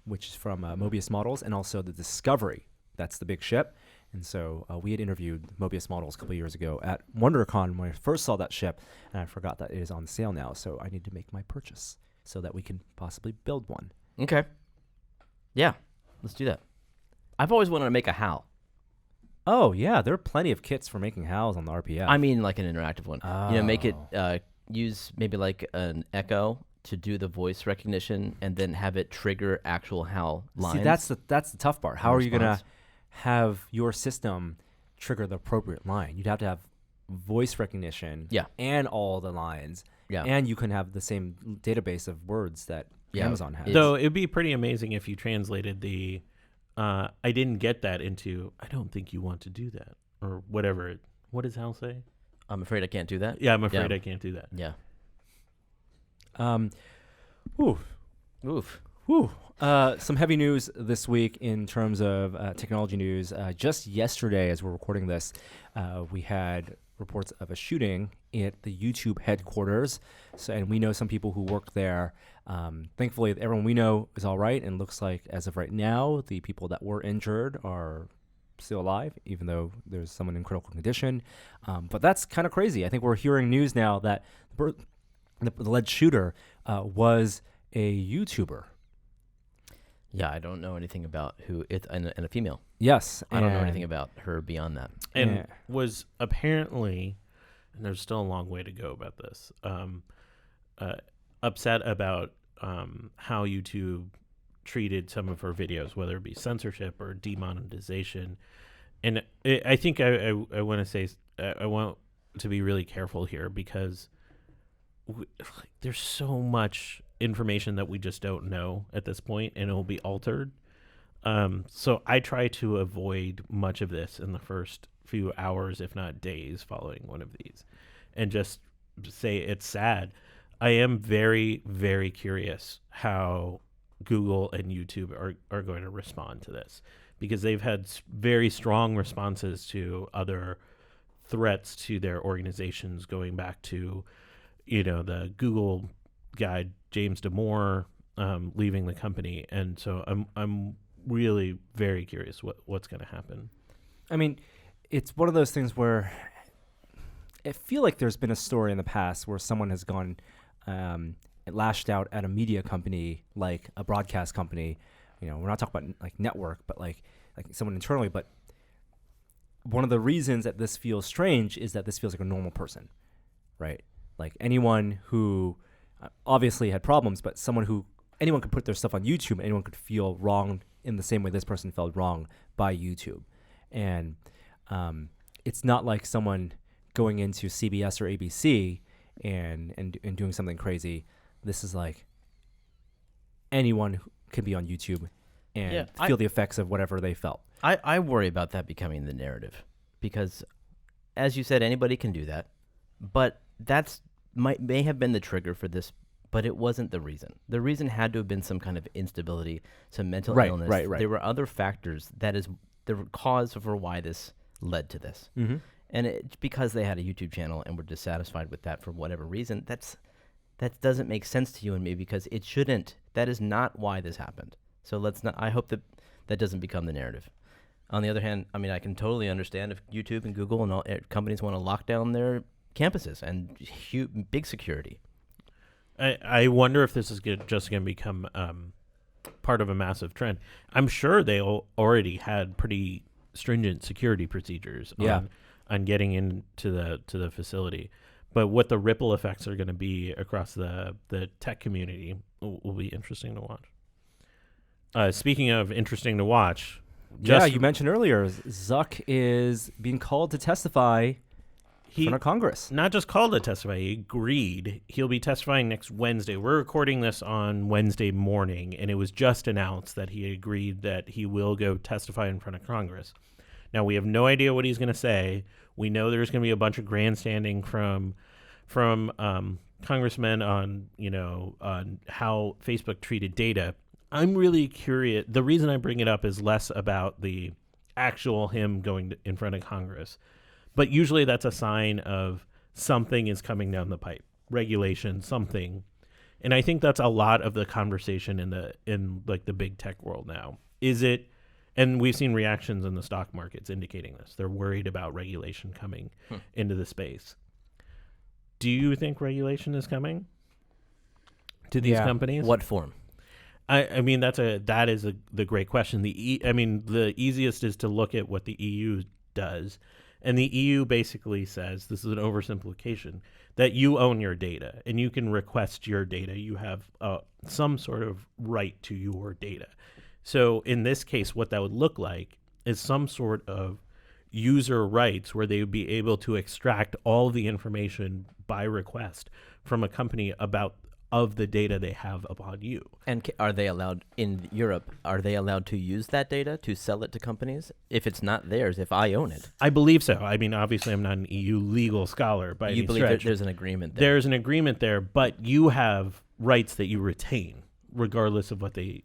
which is from Mobius Models, and also the Discovery. That's the big ship. And so we had interviewed Mobius Models a couple of years ago at WonderCon when I first saw that ship, and I forgot that it is on sale now. So I need to make my purchase so that we can possibly build one. Okay. Yeah, let's do that. I've always wanted to make a HAL. Oh, yeah. There are plenty of kits for making HALs on the RPF. I mean, like an interactive one. You know, make it, Oh. use maybe like an Echo to do the voice recognition and then have it trigger actual HAL lines. See, that's the tough part. How are you going to response. have your system trigger the appropriate line? You'd have to have voice recognition and all the lines. Yeah. And you can have the same database of words that Amazon has. Though it'd be pretty amazing if you translated the I didn't get that into I don't think you want to do that or whatever. What does Hal say? I'm afraid I can't do that. Yeah, I'm afraid I can't do that. Yeah. Ooh. Oof. Whew. Some heavy news this week in terms of technology news. Just yesterday, as we're recording this, we had reports of a shooting at the YouTube headquarters. And we know some people who worked there. Thankfully, everyone we know is all right. And looks like, as of right now, the people that were injured are still alive, even though there's someone in critical condition. But that's kind of crazy. I think we're hearing news now that the alleged shooter was a YouTuber. Yeah, I don't know anything about who it's and a female. Yes. I don't know anything about her beyond that. And was apparently, and there's still a long way to go about this, upset about how YouTube treated some of her videos, whether it be censorship or demonetization. And I think I want to say, I want to be really careful here because there's so much information that we just don't know at this point, and it will be altered. So I try to avoid much of this in the first few hours, if not days, following one of these, and just say it's sad. I am very, very curious how Google and YouTube are going to respond to this, because they've had very strong responses to other threats to their organizations, going back to, the Google guy James Damore leaving the company, and so I'm really very curious what's going to happen. I mean, it's one of those things where I feel like there's been a story in the past where someone has gone lashed out at a media company, like a broadcast company. We're not talking about like network, but like someone internally. But one of the reasons that this feels strange is that this feels like a normal person, right? Like anyone who obviously had problems, but anyone could put their stuff on YouTube, anyone could feel wrong in the same way this person felt wrong by YouTube. And it's not like someone going into CBS or ABC and doing something crazy. This is like anyone who can be on YouTube and feel the effects of whatever they felt. I worry about that becoming the narrative, because, as you said, anybody can do that, but may have been the trigger for this, but it wasn't the reason. The reason had to have been some kind of instability, some mental illness. Right. There were other factors that is the cause for why this led to this. Mm-hmm. And it's because they had a YouTube channel and were dissatisfied with that for whatever reason. That doesn't make sense to you and me, because it shouldn't. That is not why this happened. So I hope that doesn't become the narrative. On the other hand, I mean, I can totally understand if YouTube and Google and all companies want to lock down their campuses and big security. I wonder if this is just going to become part of a massive trend. I'm sure they already had pretty stringent security procedures on getting into the facility, but what the ripple effects are going to be across the tech community will be interesting to watch. Speaking of interesting to watch, you mentioned earlier Zuck is being called to testify in front of Congress. Not just called to testify, he agreed. He'll be testifying next Wednesday. We're recording this on Wednesday morning, and it was just announced that he agreed that he will go testify in front of Congress. Now, we have no idea what he's going to say. We know there's going to be a bunch of grandstanding from congressmen on how Facebook treated data. I'm really curious. The reason I bring it up is less about the actual him going in front of Congress, but usually that's a sign of something is coming down the pipe, regulation, something. And I think that's a lot of the conversation in like the big tech world now. Is it? And we've seen reactions in the stock markets indicating this. They're worried about regulation coming into the space. Do you think regulation is coming to these companies? What form? I mean, that is the great question. The easiest is to look at what the EU does, and the EU basically says, this is an oversimplification, that you own your data and you can request your data. You have some sort of right to your data. So in this case, what that would look like is some sort of user rights where they would be able to extract all the information by request from a company of the data they have upon you. And are they allowed in Europe? Are they allowed to use that data to sell it to companies if it's not theirs? If I own it, I believe so. I mean, obviously, I'm not an EU legal scholar by any you believe stretch. there's an agreement there. There's an agreement there, but you have rights that you retain, regardless of what they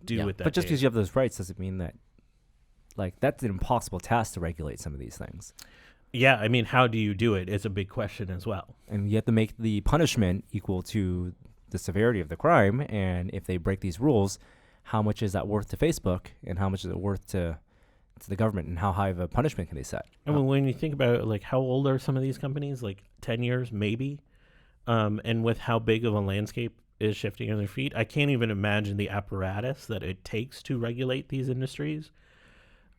do with that. But just data. because you have those rights doesn't mean that, like, that's an impossible task to regulate some of these things. Yeah, I mean, how do you do it? It's a big question as well. And you have to make the punishment equal to the severity of the crime, and if they break these rules, how much is that worth to Facebook, and how much is it worth to the government, and how high of a punishment can they set? I mean, when you think about it, like, how old are some of these companies? Like 10 years, maybe? And with how big of a landscape is shifting on their feet, I can't even imagine the apparatus that it takes to regulate these industries.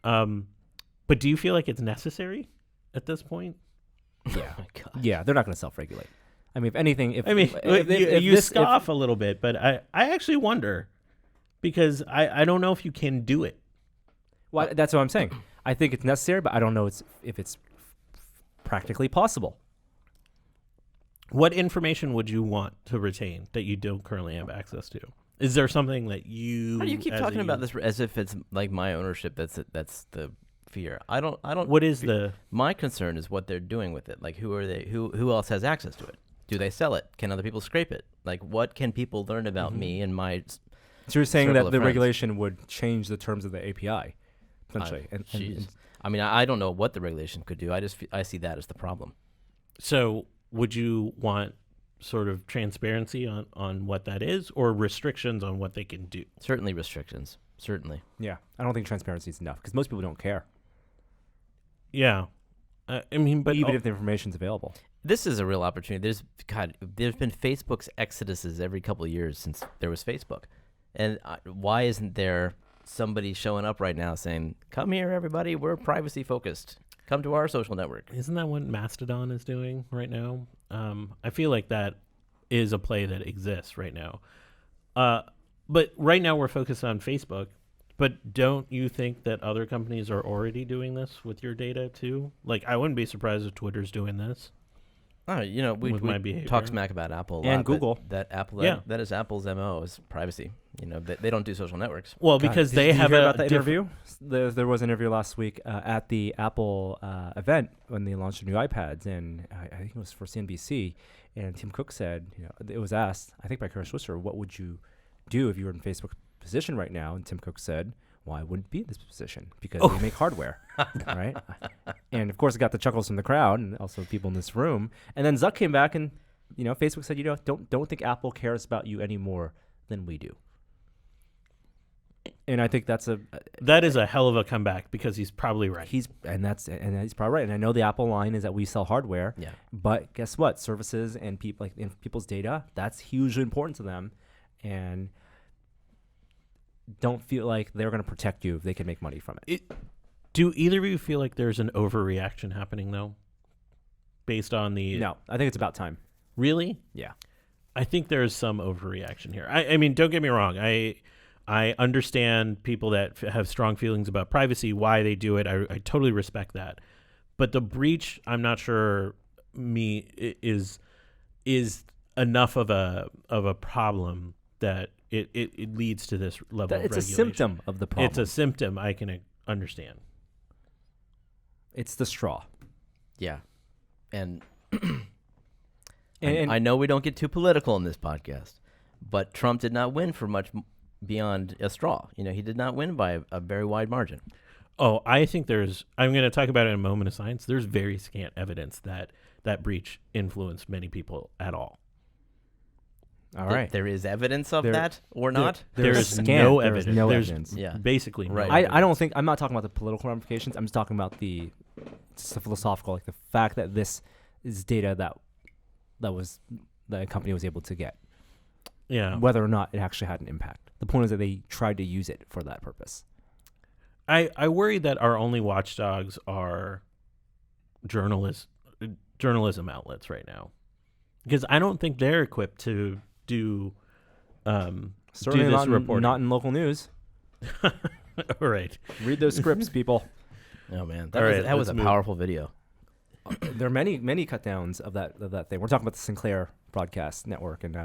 But do you feel like it's necessary at this point? Yeah. Oh my God. Yeah, they're not going to self-regulate. I mean, if anything, if you scoff a little bit, but I actually wonder, because I don't know if you can do it. Well, that's what I'm saying. I think it's necessary, but I don't know if it's practically possible. What information would you want to retain that you don't currently have access to? Is there something that you? How do you keep talking about this as if it's like my ownership? That's the fear. I don't. What is the? My concern is what they're doing with it. Like, who are they? Who else has access to it? Do they sell it? Can other people scrape it? Like, what can people learn about me and my? So you're saying circle that of the friends? regulation would change the terms of the API, essentially. I mean, I don't know what the regulation could do. I see that as the problem. So, would you want sort of transparency on what that is, or restrictions on what they can do? Certainly restrictions. Certainly. Yeah, I don't think transparency is enough because most people don't care. Yeah, I mean, but even if the information's available. This is a real opportunity. There's been Facebook's exoduses every couple of years since there was Facebook, and why isn't there somebody showing up right now saying, "Come here, everybody. We're privacy focused. Come to our social network." Isn't that what Mastodon is doing right now? I feel like that is a play that exists right now. But right now we're focused on Facebook. But don't you think that other companies are already doing this with your data too? Like, I wouldn't be surprised if Twitter's doing this. Oh, we talk smack about Apple a lot, and Google. That is Apple's MO, is privacy. They don't do social networks. Well, because they have you hear about that interview. There was an interview last week at the Apple event when they launched their new iPads, and I think it was for CNBC. And Tim Cook said, it was asked, I think by Kara Swisher, what would you do if you were in Facebook's position right now? And Tim Cook said, well, I wouldn't be in this position because they make hardware, right? And of course, it got the chuckles from the crowd and also people in this room. And then Zuck came back and, Facebook said, don't think Apple cares about you any more than we do. And I think that is a hell of a comeback because he's probably right. He's probably right. And I know the Apple line is that we sell hardware. Yeah. But guess what? Services and people's data, that's hugely important to them. And don't feel like they're going to protect you if they can make money from it. Do either of you feel like there's an overreaction happening, though, based on the... No, I think it's about time. Really? Yeah. I think there's some overreaction here. I mean, don't get me wrong. I understand people that have strong feelings about privacy, why they do it. I totally respect that. But the breach, I'm not sure is enough of a problem that it leads to this level of regulation. It's a symptom of the problem. It's a symptom I can understand. It's the straw. Yeah. And, And I know we don't get too political in this podcast, but Trump did not win for much beyond a straw. He did not win by a very wide margin. Oh, I think I'm going to talk about it in a moment of science. There's very scant evidence that that breach influenced many people at all. all right. There is evidence of that or not? There is scant. no There is evidence. no There's evidence. Yeah. basically no Right. evidence. I don't think I'm not talking about the political ramifications. I'm just talking about the philosophical, like the fact that this is data that a company was able to get, Yeah. whether or not it actually had an impact. The point is that they tried to use it for that purpose. I worry that our only watchdogs are journalism outlets right now, because I don't think they're equipped to do Certainly do this not reporting. not in local news. All right. Read those scripts, people. Oh, man. All right, That was let's a move. powerful video. There are many cut downs of that thing. We're talking about the Sinclair broadcast network and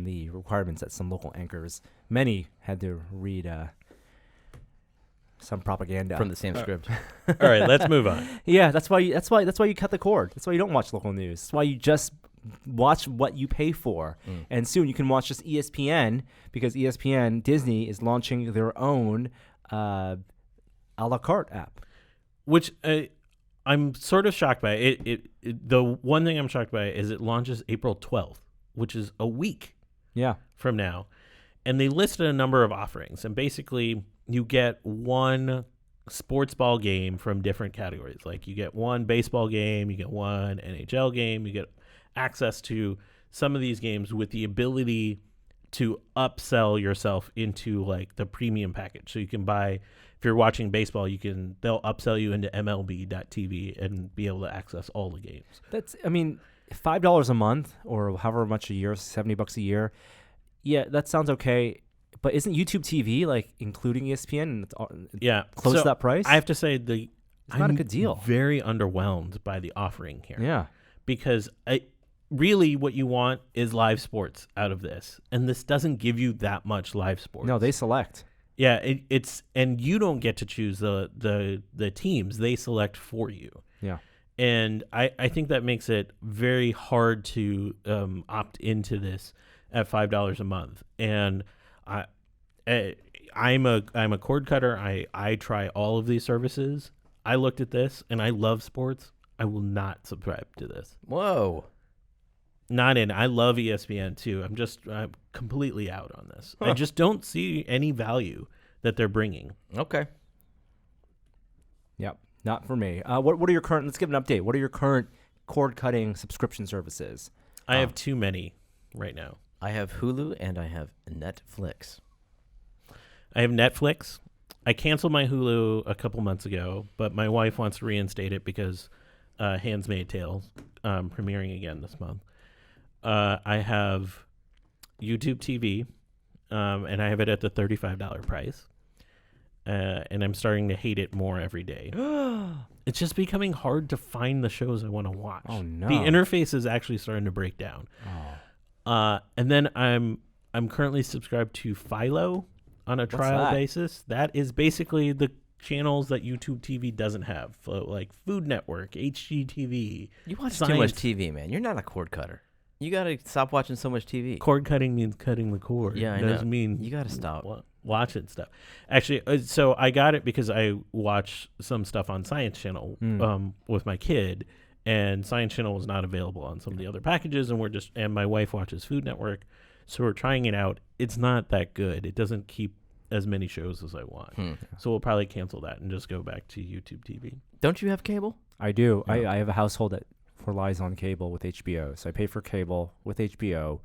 the requirements that some local anchors, many had to read some propaganda From the same script. All right, let's move on. Yeah, that's why you cut the cord. That's why you don't watch local news. That's why you just watch what you pay for. And soon you can watch just ESPN, because ESPN Disney is launching their own a la carte app. Which I'm sort of shocked by. The one thing I'm shocked by is it launches April 12th, which is a week Yeah. from now. And they listed a number of offerings. And basically, you get one sports ball game from different categories. Like you get one baseball game, you get one NHL game, you get access to some of these games with the ability to upsell yourself into like the premium package. So you can buy, if you're watching baseball, they'll upsell you into MLB.TV and be able to access all the games. $5 a month or however much a year, $70 a year. Yeah, that sounds okay. But isn't YouTube TV like including ESPN and Yeah. close So to that price? I have to say It's not a good deal. Very underwhelmed by the offering here. Yeah. Because really what you want is live sports out of this. And this doesn't give you that much live sports. No, they select. Yeah, it's and you don't get to choose the teams. They select for you. Yeah. And I think that makes it very hard to opt into this at $5 a month. And I'm a cord cutter. I try all of these services. I looked at this and I love sports. I will not subscribe to this. Whoa. Not in. I love ESPN too. I'm completely out on this. I just don't see any value that they're bringing. Okay. Yep. Not for me. What are your current? Let's give an update. What are your current cord cutting subscription services? I have too many right now. I have Hulu and I have Netflix. I have Netflix. I canceled my Hulu a couple months ago, but my wife wants to reinstate it because Handmaid's Tale premiering again this month. I have YouTube TV, and I have it at the $35 price. And I'm starting to hate it more every day. It's just becoming hard to find the shows I want to watch. Oh, no. The interface is actually starting to break down. And then I'm currently subscribed to Philo on a trial that? basis. That is basically the channels that YouTube TV doesn't have, like Food Network, HGTV. You watch Science. too much TV, man. You're not a cord cutter. You got to stop watching so much TV. Cord cutting means cutting the cord. Yeah, I It doesn't know. mean You got to stop. watching stuff. Actually, so I got it because I watch some stuff on Science Channel with my kid, and Science Channel was not available on some of the other packages, and my wife watches Food Network, so we're trying it out. It's not that good. It doesn't keep as many shows as I want. So we'll probably cancel that and just go back to YouTube TV. Don't you have cable? I do. No. I have a household that relies on cable with HBO, so I pay for cable with HBO,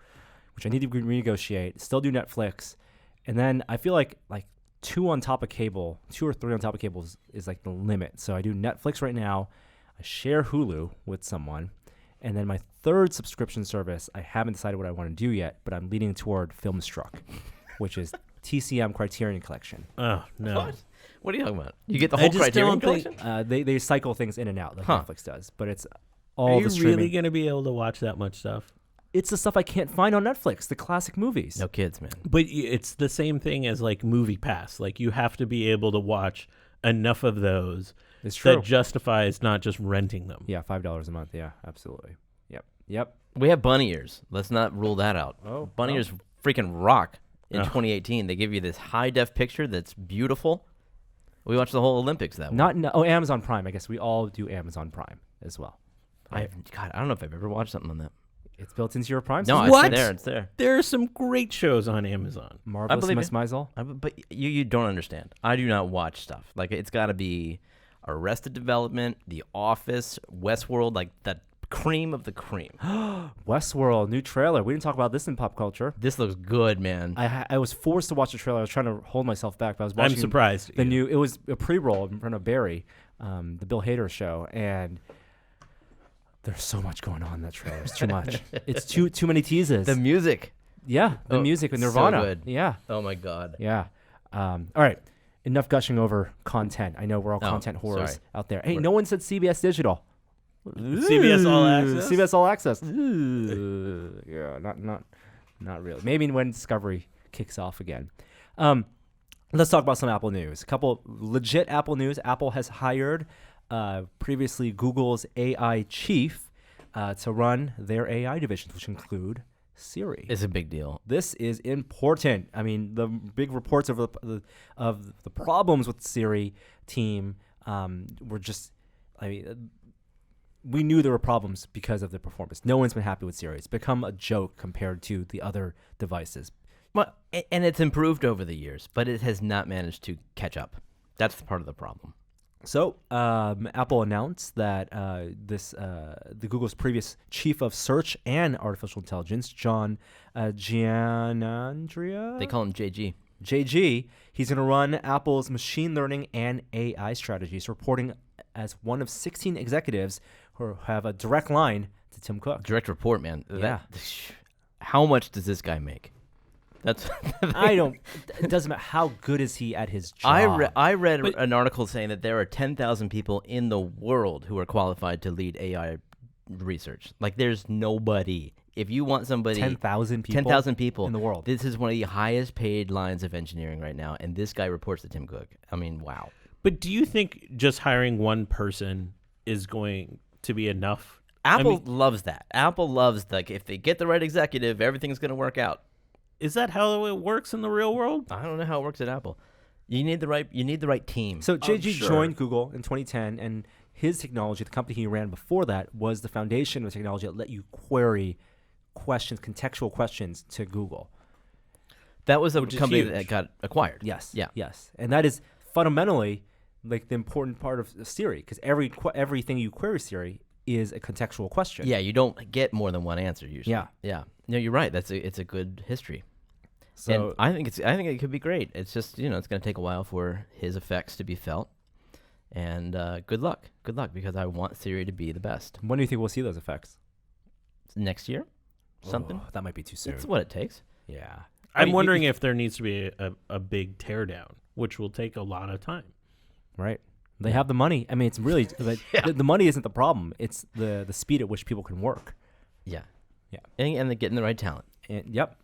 which I need to renegotiate. Still do Netflix, and then I feel like 2 or 3 on top of cable is like the limit. So I do Netflix right now. I share Hulu with someone, and then my third subscription service, I haven't decided what I want to do yet, but I'm leaning toward Filmstruck, which is TCM Criterion Collection. Oh no! What are you talking about? You get the whole Criterion Collection? They cycle things in and out like Netflix does, but it's Are all you the streaming. really going to be able to watch that much stuff? It's the stuff I can't find on Netflix, the classic movies. No kids, man. But it's the same thing as like Movie Pass. Like you have to be able to watch enough of those It's true. that justifies not just renting them. Yeah, $5 a month. Yeah, absolutely. Yep. We have bunny ears. Let's not rule that out. Bunny ears freaking rock in 2018. They give you this high-def picture that's beautiful. We watched the whole Olympics that way. Amazon Prime. I guess we all do Amazon Prime as well. I don't know if I've ever watched something on that. It's built into your Prime. No, What? It's there. There are some great shows on Amazon. Marvelous believe Miss it. Maisel. But you don't understand. I do not watch stuff. Like, it's got to be Arrested Development, The Office, Westworld, like the cream of the cream. Westworld, new trailer. We didn't talk about this in pop culture. This looks good, man. I was forced to watch the trailer. I was trying to hold myself back, but I was watching. I'm surprised. The new. It was a pre-roll in front of Barry, the Bill Hader show, and there's so much going on in that trailer. It's too much. It's too many teases. The music. Yeah, the music with so Nirvana. good. Yeah. Oh my God. Yeah. All right. Enough gushing over content. I know we're all content whores sorry. out there. Hey, no one said CBS Digital. CBS All Access. CBS All Access. Yeah, not really. Maybe when Discovery kicks off again. Let's talk about some Apple news. A couple legit Apple news. Apple has hired previously Google's AI chief to run their AI divisions, which include Siri. It's a big deal. This is important. I mean, the big reports of the problems with the Siri team were just, we knew there were problems because of the performance. No one's been happy with Siri. It's become a joke compared to the other devices. Well, and it's improved over the years, but it has not managed to catch up. That's part of the problem. So, Apple announced that the Google's previous chief of search and artificial intelligence, John Giannandrea. They call him JG. JG. He's going to run Apple's machine learning and AI strategies, reporting as one of 16 executives who have a direct line to Tim Cook. Direct report, man. Yeah. How much does this guy make? That's It doesn't matter. How good is he at his job? I read an article saying that there are 10,000 people in the world who are qualified to lead AI research. Like, there's nobody. If you want somebody, 10,000 people. 10,000 people in the world. This is one of the highest paid lines of engineering right now, and this guy reports to Tim Cook. I mean, wow. But do you think just hiring one person is going to be enough? Apple loves that. Apple loves, like, if they get the right executive, everything's going to work out. Is that how it works in the real world? I don't know how it works at Apple. You need the right team. So JG Sure. joined Google in 2010, and his technology, the company he ran before that, was the foundation of technology that let you query questions, contextual questions to Google. That was a Which is company huge. that got acquired. Yes. Yeah. Yes. And that is fundamentally like the important part of Siri, because everything you query Siri is a contextual question. Yeah, you don't get more than one answer usually. Yeah. Yeah. No, you're right. It's a good history. So And I think it could be great. It's just, it's going to take a while for his effects to be felt. And good luck, because I want Siri to be the best. when do you think we'll see those effects? Next year, something. Oh, that might be too soon. It's what it takes. Yeah. I'm wondering if there needs to be a big teardown, which will take a lot of time. Right. They have the money. I mean, it's really the money isn't the problem. It's the speed at which people can work. Yeah. Yeah. And they're getting the right talent. And yep.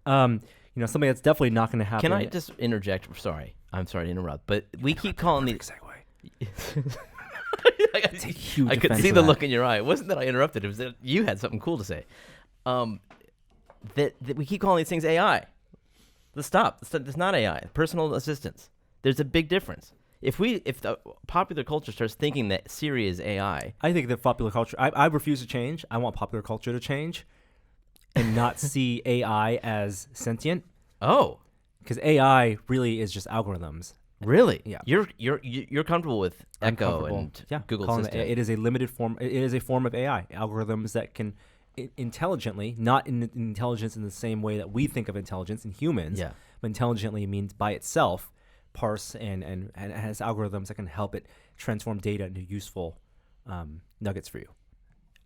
Something that's definitely not going to happen. Can I just interject? Sorry. I'm sorry to interrupt, but we keep calling these. segue? I could see the look in your eye. It wasn't that I interrupted. It was that you had something cool to say. That we keep calling these things AI. Let's stop. It's not AI. Personal assistants. There's a big difference. If the popular culture starts thinking that Siri is AI, I think that popular culture. I refuse to change. I want popular culture to change, and not see AI as sentient. oh, Because AI really is just algorithms. really? Yeah. You're comfortable with I'm Echo comfortable. and Google calling Assistant. it is a limited form. It is a form of AI. Algorithms that can intelligently, not in intelligence in the same way that we think of intelligence in humans. Yeah. But intelligently means by itself, parse and has algorithms that can help it transform data into useful nuggets for you.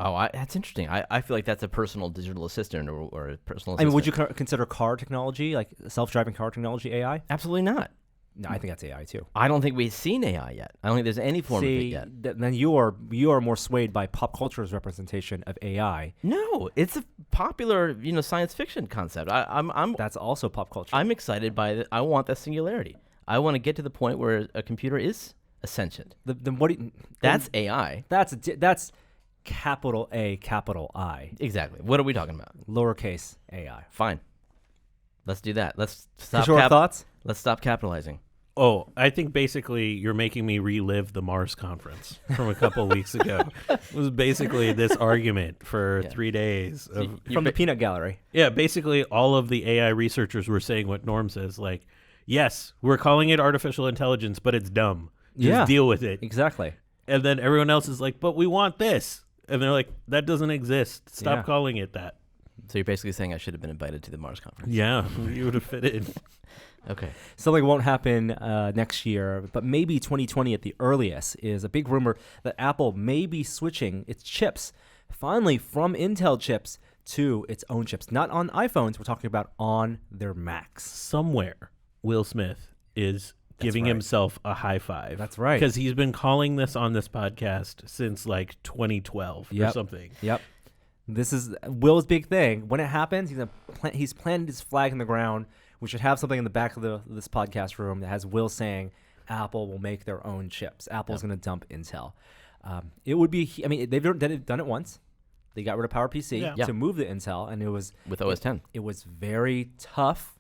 Oh, that's interesting. I feel like that's a personal digital assistant or a personal assistant. I mean, would you consider car technology, like self-driving car technology, AI? Absolutely not. No, I think that's AI too. I don't think we've seen AI yet. I don't think there's any form of it yet. Then you are more swayed by pop culture's representation of AI. No, it's a popular, science fiction concept. I'm That's also pop culture. I'm excited by it. I want that singularity. I want to get to the point where a computer is sentient. Then what? That's AI. That's capital A, capital I. Exactly. What are we talking about? Lowercase AI. Fine. Let's do that. Let's stop. Kishore, thoughts? Let's stop capitalizing. Oh, I think basically you're making me relive the Mars conference from a couple weeks ago. It was basically this argument for 3 days. From the peanut gallery. Yeah, basically all of the AI researchers were saying what Norm says, like, yes, we're calling it artificial intelligence, but it's dumb. Just deal with it. Exactly. And then everyone else is like, but we want this. And they're like, that doesn't exist. Stop calling it that. So you're basically saying I should have been invited to the Mars conference. Yeah, you would have fit in. Okay. Something won't happen next year, but maybe 2020 at the earliest is a big rumor that Apple may be switching its chips finally from Intel chips to its own chips. Not on iPhones, we're talking about on their Macs. Somewhere, Will Smith is giving himself a high five. That's right. Because he's been calling this on this podcast since like 2012 or something. Yep. This is Will's big thing. When it happens, he's planted his flag in the ground. We should have something in the back of this podcast room that has Will saying Apple will make their own chips. Apple's going to dump Intel. It would be, I mean, they've done it once. They got rid of PowerPC to move to Intel, and it was with OS 10. It was very tough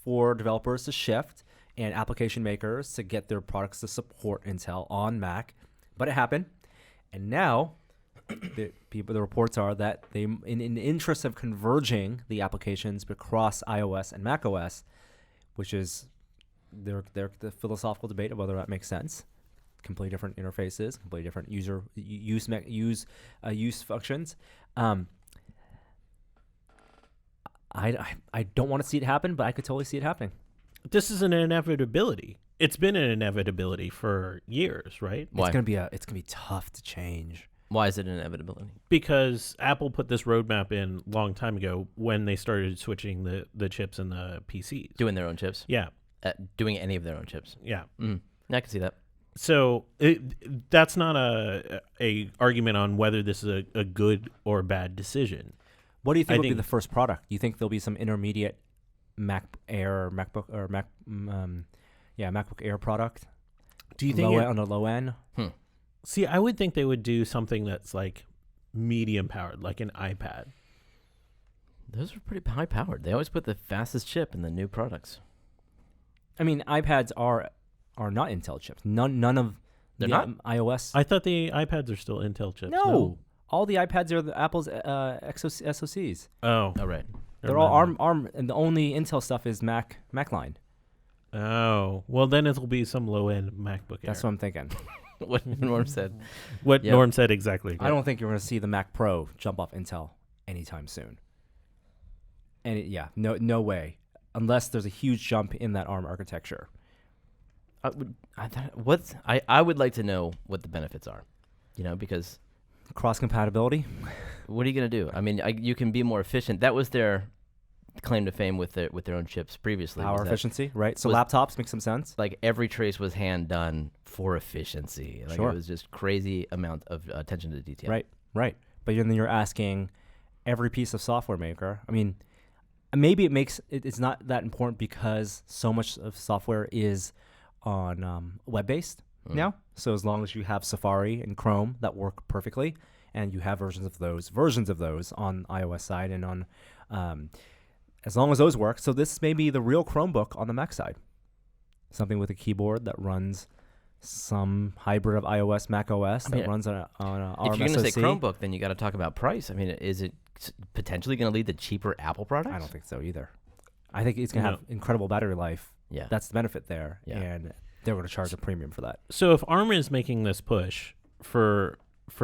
for developers to shift and application makers to get their products to support Intel on Mac, but it happened. And now the reports are that they, in the interest of converging the applications across iOS and macOS, which is the philosophical debate of whether that makes sense. Completely different interfaces, completely different use functions. I don't want to see it happen, but I could totally see it happening. This is an inevitability. It's been an inevitability for years, right? Why? It's gonna be tough to change. Why is it an inevitability? Because Apple put this roadmap in a long time ago when they started switching the chips and the PCs. Doing their own chips? Yeah. Doing any of their own chips? Yeah. I can see that. So that's not a argument on whether this is a good or bad decision. What do you think will be the first product? Do you think there'll be some intermediate Mac Air or MacBook or MacBook Air product? Do you think on the low end? See, I would think they would do something that's like medium powered, like an iPad. Those are pretty high powered. They always put the fastest chip in the new products. I mean, iPads are not Intel chips. None of they're not iOS. I thought the iPads are still Intel chips. No. All the iPads are Apple's SoCs. Oh, right. They're all ARM, and the only Intel stuff is Mac line. Oh, well then it'll be some low end MacBook Air. That's what I'm thinking. What Norm said. What Norm said exactly. I don't think you're going to see the Mac Pro jump off Intel anytime soon. And no way, unless there's a huge jump in that ARM architecture. I would like to know what the benefits are, because cross compatibility. What are you going to do? I mean, you can be more efficient. That was their claim to fame with their own chips previously. Power efficiency, right? So laptops make some sense. Like every trace was hand done for efficiency. Like it was just crazy amount of attention to detail. Right. But then you're asking every piece of software maker. I mean, maybe it's not that important because so much of software is on web-based now. So as long as you have Safari and Chrome that work perfectly, and you have versions of those on iOS side and on, as long as those work. So this may be the real Chromebook on the Mac side. Something with a keyboard that runs some hybrid of iOS, Mac OS that runs on a ARM If you're going to say SoC. Chromebook, then you got to talk about price. I mean, is it potentially going to lead to cheaper Apple products? I don't think so either. I think it's going to have incredible battery life. Yeah. That's the benefit there. Yeah. And they're going to charge a premium for that. So if ARM is making this push for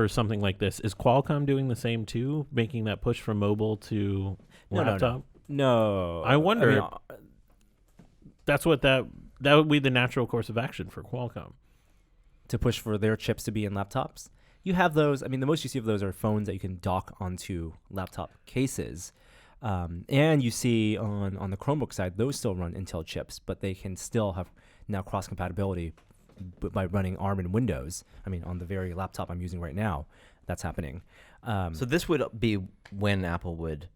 something like this, is Qualcomm doing the same too, making that push from mobile to laptop? No. I wonder. That's what that would be the natural course of action for Qualcomm. To push for their chips to be in laptops. You have those. I mean, the most you see of those are phones that you can dock onto laptop cases. And you see on the Chromebook side, those still run Intel chips, but they can still have now cross-compatibility by running ARM and Windows. I mean, on the very laptop I'm using right now, that's happening. So this would be when Apple would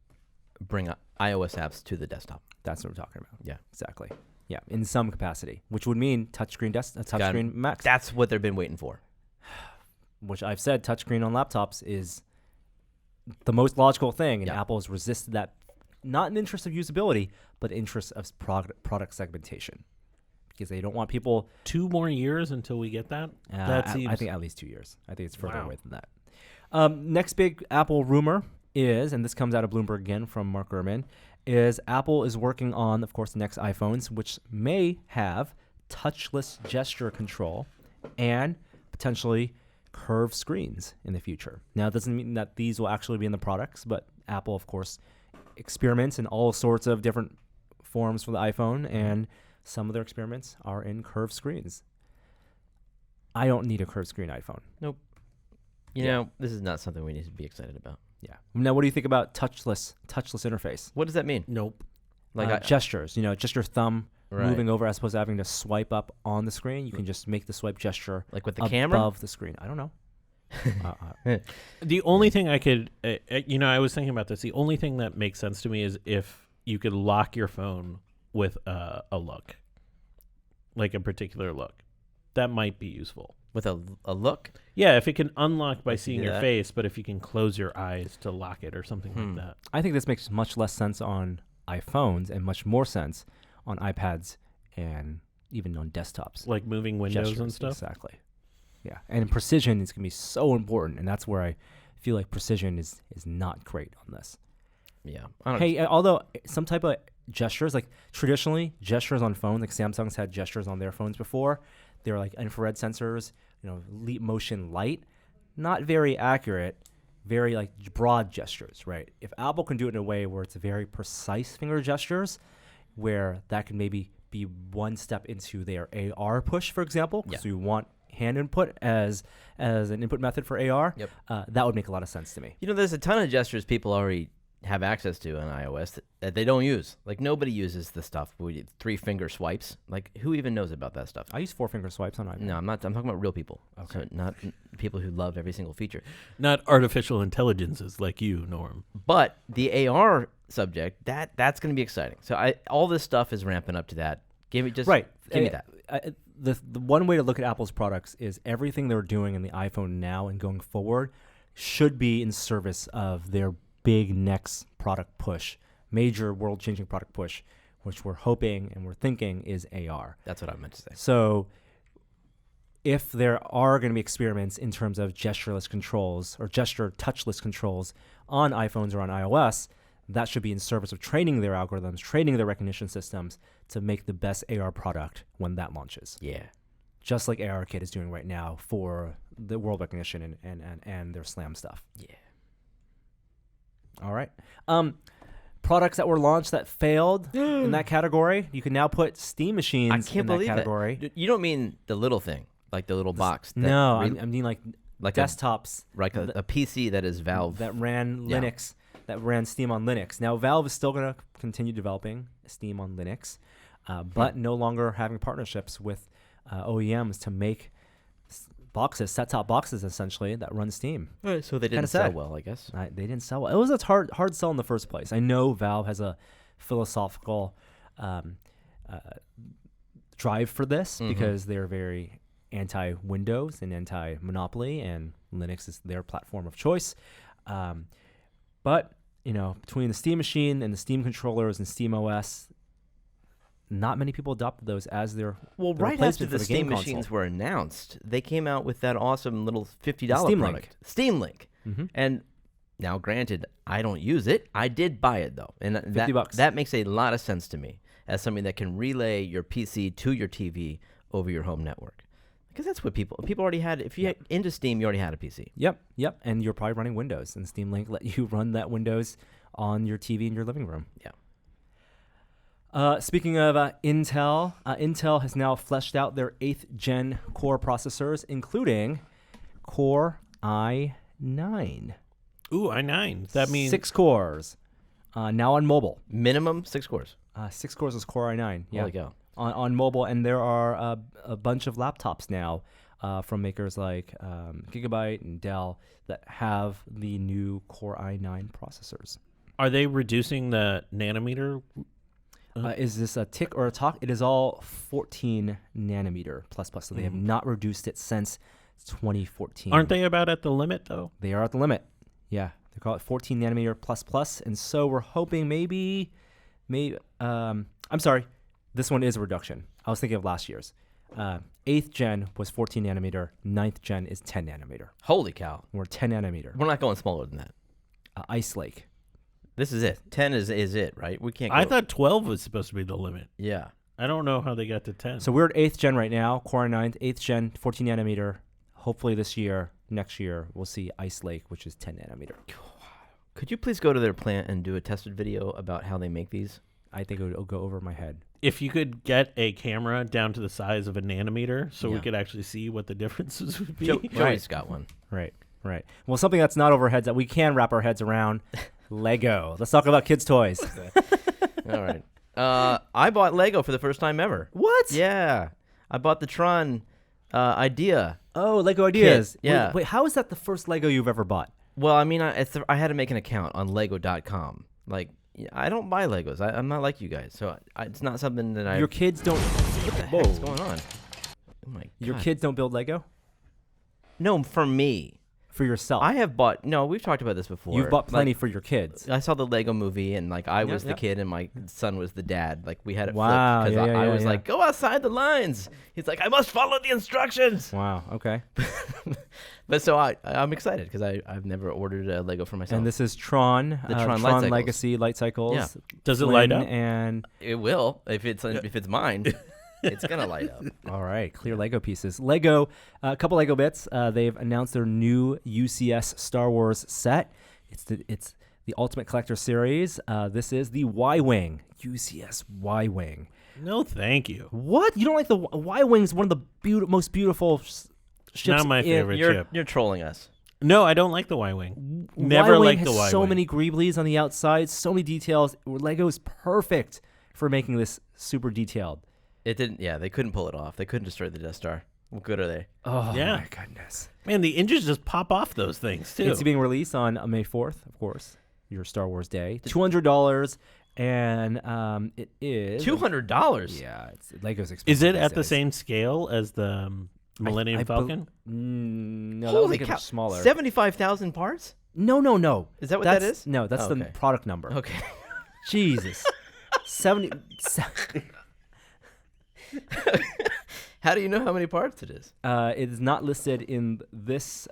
bring iOS apps to the desktop. That's what we're talking about. Yeah. Exactly. Yeah, in some capacity, which would mean touchscreen Macs. That's what they've been waiting for. Which I've said, touchscreen on laptops is the most logical thing, and Apple has resisted that, not in the interest of usability, but in interest of product segmentation, because they don't want people. 2 more years until we get that. I think at least 2 years. I think it's further away than that. Next big Apple rumor is, and this comes out of Bloomberg again from Mark Gurman, is Apple is working on, of course, the next iPhones, which may have touchless gesture control and potentially curved screens in the future. Now, it doesn't mean that these will actually be in the products, but Apple, of course, experiments in all sorts of different forms for the iPhone, and some of their experiments are in curved screens. I don't need a curved screen iPhone. Nope. You know, this is not something we need to be excited about. Yeah. Now, what do you think about touchless interface? What does that mean? Nope. Like gestures, just your thumb Right. moving over as opposed to having to swipe up on the screen. You can just make the swipe gesture like with the above camera the screen. I don't know. The only thing I could, I was thinking about this. The only thing that makes sense to me is if you could lock your phone with a look, like a particular look. That might be useful. With a look? Yeah, if it can unlock by Let's seeing do your that. face, but if you can close your eyes to lock it or something like that. I think this makes much less sense on iPhones and much more sense on iPads and even on desktops. Like moving windows Gestures, and stuff? Exactly. Yeah, and precision is going to be so important, and that's where I feel like precision is not great on this. Yeah. Although some type of gestures, like traditionally gestures on phones, like Samsung's had gestures on their phones before. They're like infrared sensors, leap motion light, not very accurate, very like broad gestures, right? If Apple can do it in a way where it's very precise finger gestures, where that can maybe be one step into their AR push, for example, because we want hand input as an input method for AR, that would make a lot of sense to me. There's a ton of gestures people already have access to on iOS that they don't use. Like, nobody uses the stuff with 3-finger swipes. Like, who even knows about that stuff? I use 4-finger swipes on iPad. No, I'm not. I'm talking about real people. Okay. So not people who love every single feature. Not artificial intelligences like you, Norm. But the AR subject, that's going to be exciting. So all this stuff is ramping up to that. Give me that. The one way to look at Apple's products is everything they're doing in the iPhone now and going forward should be in service of their big next product push, major world-changing product push, which we're hoping and we're thinking is AR. That's what I meant to say. So if there are going to be experiments in terms of gestureless controls or gesture touchless controls on iPhones or on iOS, that should be in service of training their algorithms, training their recognition systems to make the best AR product when that launches. Yeah. Just like ARKit is doing right now for the world recognition and their SLAM stuff. Yeah. All right. Products that were launched that failed in that category, you can now put Steam machines in that category. It. You don't mean the little thing, like the little box. No, I mean like desktops. Like a PC that is Valve. That ran Linux, that ran Steam on Linux. Now, Valve is still going to continue developing Steam on Linux, but no longer having partnerships with OEMs to make set-top boxes, essentially, that run Steam. So they didn't sell well, I guess. They didn't sell well. It was a hard sell in the first place. I know Valve has a philosophical drive for this because they're very anti-Windows and anti-monopoly, and Linux is their platform of choice. But, between the Steam machine and the Steam controllers and Steam OS, not many people adopted those as their right after the Steam console. machines were announced, they came out with that awesome little $50 Steam product, Steam Link. And now, granted, I don't use it. I did buy it though, and $50. That makes a lot of sense to me as something that can relay your PC to your TV over your home network, because that's what people already had. If you into Steam, you already had a PC. Yep, and you're probably running Windows, and Steam Link let you run that Windows on your TV in your living room. Yeah. Speaking of Intel, Intel has now fleshed out their 8th gen Core processors, including Core i9. Ooh, i9. That means 6 cores. Now on mobile. Minimum 6 cores. 6 cores is Core i9. Yeah. Holy cow. On mobile, and there are a bunch of laptops now from makers like Gigabyte and Dell that have the new Core i9 processors. Are they reducing the nanometer? Is this a tick or a talk? It is all 14 nanometer plus. So they have not reduced it since 2014. Aren't they about at the limit, though? They are at the limit. Yeah. They call it 14 nanometer plus. And so we're hoping maybe, I'm sorry. This one is a reduction. I was thinking of last year's. 8th gen was 14 nanometer. 9th gen is 10 nanometer. Holy cow. We're 10 nanometer. We're not going smaller than that. Ice Lake. This is it. 10 is it, right? We can't go. I thought 12 was supposed to be the limit. Yeah. I don't know how they got to 10. So we're at 8th gen right now. Core i9, 8th gen, 14 nanometer. Hopefully next year, we'll see Ice Lake, which is 10 nanometer. Could you please go to their plant and do a tested video about how they make these? I think it'll go over my head. If you could get a camera down to the size of a nanometer so we Yeah. could actually see what the differances would be. Joey's got one. Right. Well, something that's not over our heads that we can wrap our heads around, Lego. Let's talk about kids' toys. All right. I bought Lego for the first time ever. What? Yeah. I bought the Tron idea. Oh, Lego Ideas. Kit, yeah. Wait, how is that the first Lego you've ever bought? Well, I mean, I had to make an account on Lego.com. Like, I don't buy Legos. I'm not like you guys. So it's not something that I... Your kids don't... What the heck is going on? Oh, my God. Your kids don't build Lego? No, for me. For yourself? I have bought... No, we've talked about this before. You've bought plenty Like, for your kids. I saw the Lego movie, and like I was the Yep. kid, and my son was the dad. Like we had it Wow, flipped because yeah, I yeah, was yeah. like, "Go outside the lines." He's like, "I must follow the instructions." Wow, okay. But so I'm excited because I've never ordered a Lego for myself. And this is Tron. The Tron Light Cycles. Legacy Light Cycles. Yeah. Does it light Twin up? And It will if it's mine. It's gonna light up. all right, clear Lego pieces. Lego, a couple Lego bits. They've announced their new UCS Star Wars set. It's the Ultimate Collector Series. This is the Y-Wing, UCS Y-Wing. No, thank you. What? You don't like the Y-Wing's one of the most beautiful ships? Not my favorite ship. You're trolling us. No, I don't like the Y-Wing. Never Y-Wing liked the has Y-Wing. so many greeblies on the outside, so many details. Lego's perfect for making this super detailed. It didn't. Yeah, they couldn't pull it off. They couldn't destroy the Death Star. What good are they? Oh, Yeah. my goodness. Man, the engines just pop off those things, too. It's being released on May 4th, of course, your Star Wars Day. $200, and it is... $200. Yeah, Lego's expensive. Is it these at the days. same scale as the Millennium I Falcon? No, that would Holy make cow! it smaller. 75,000 parts. No. Is that what that That's- is? No, that's the Okay. product number. Okay. Jesus. 70... How do you know how many parts it is? It is not listed in this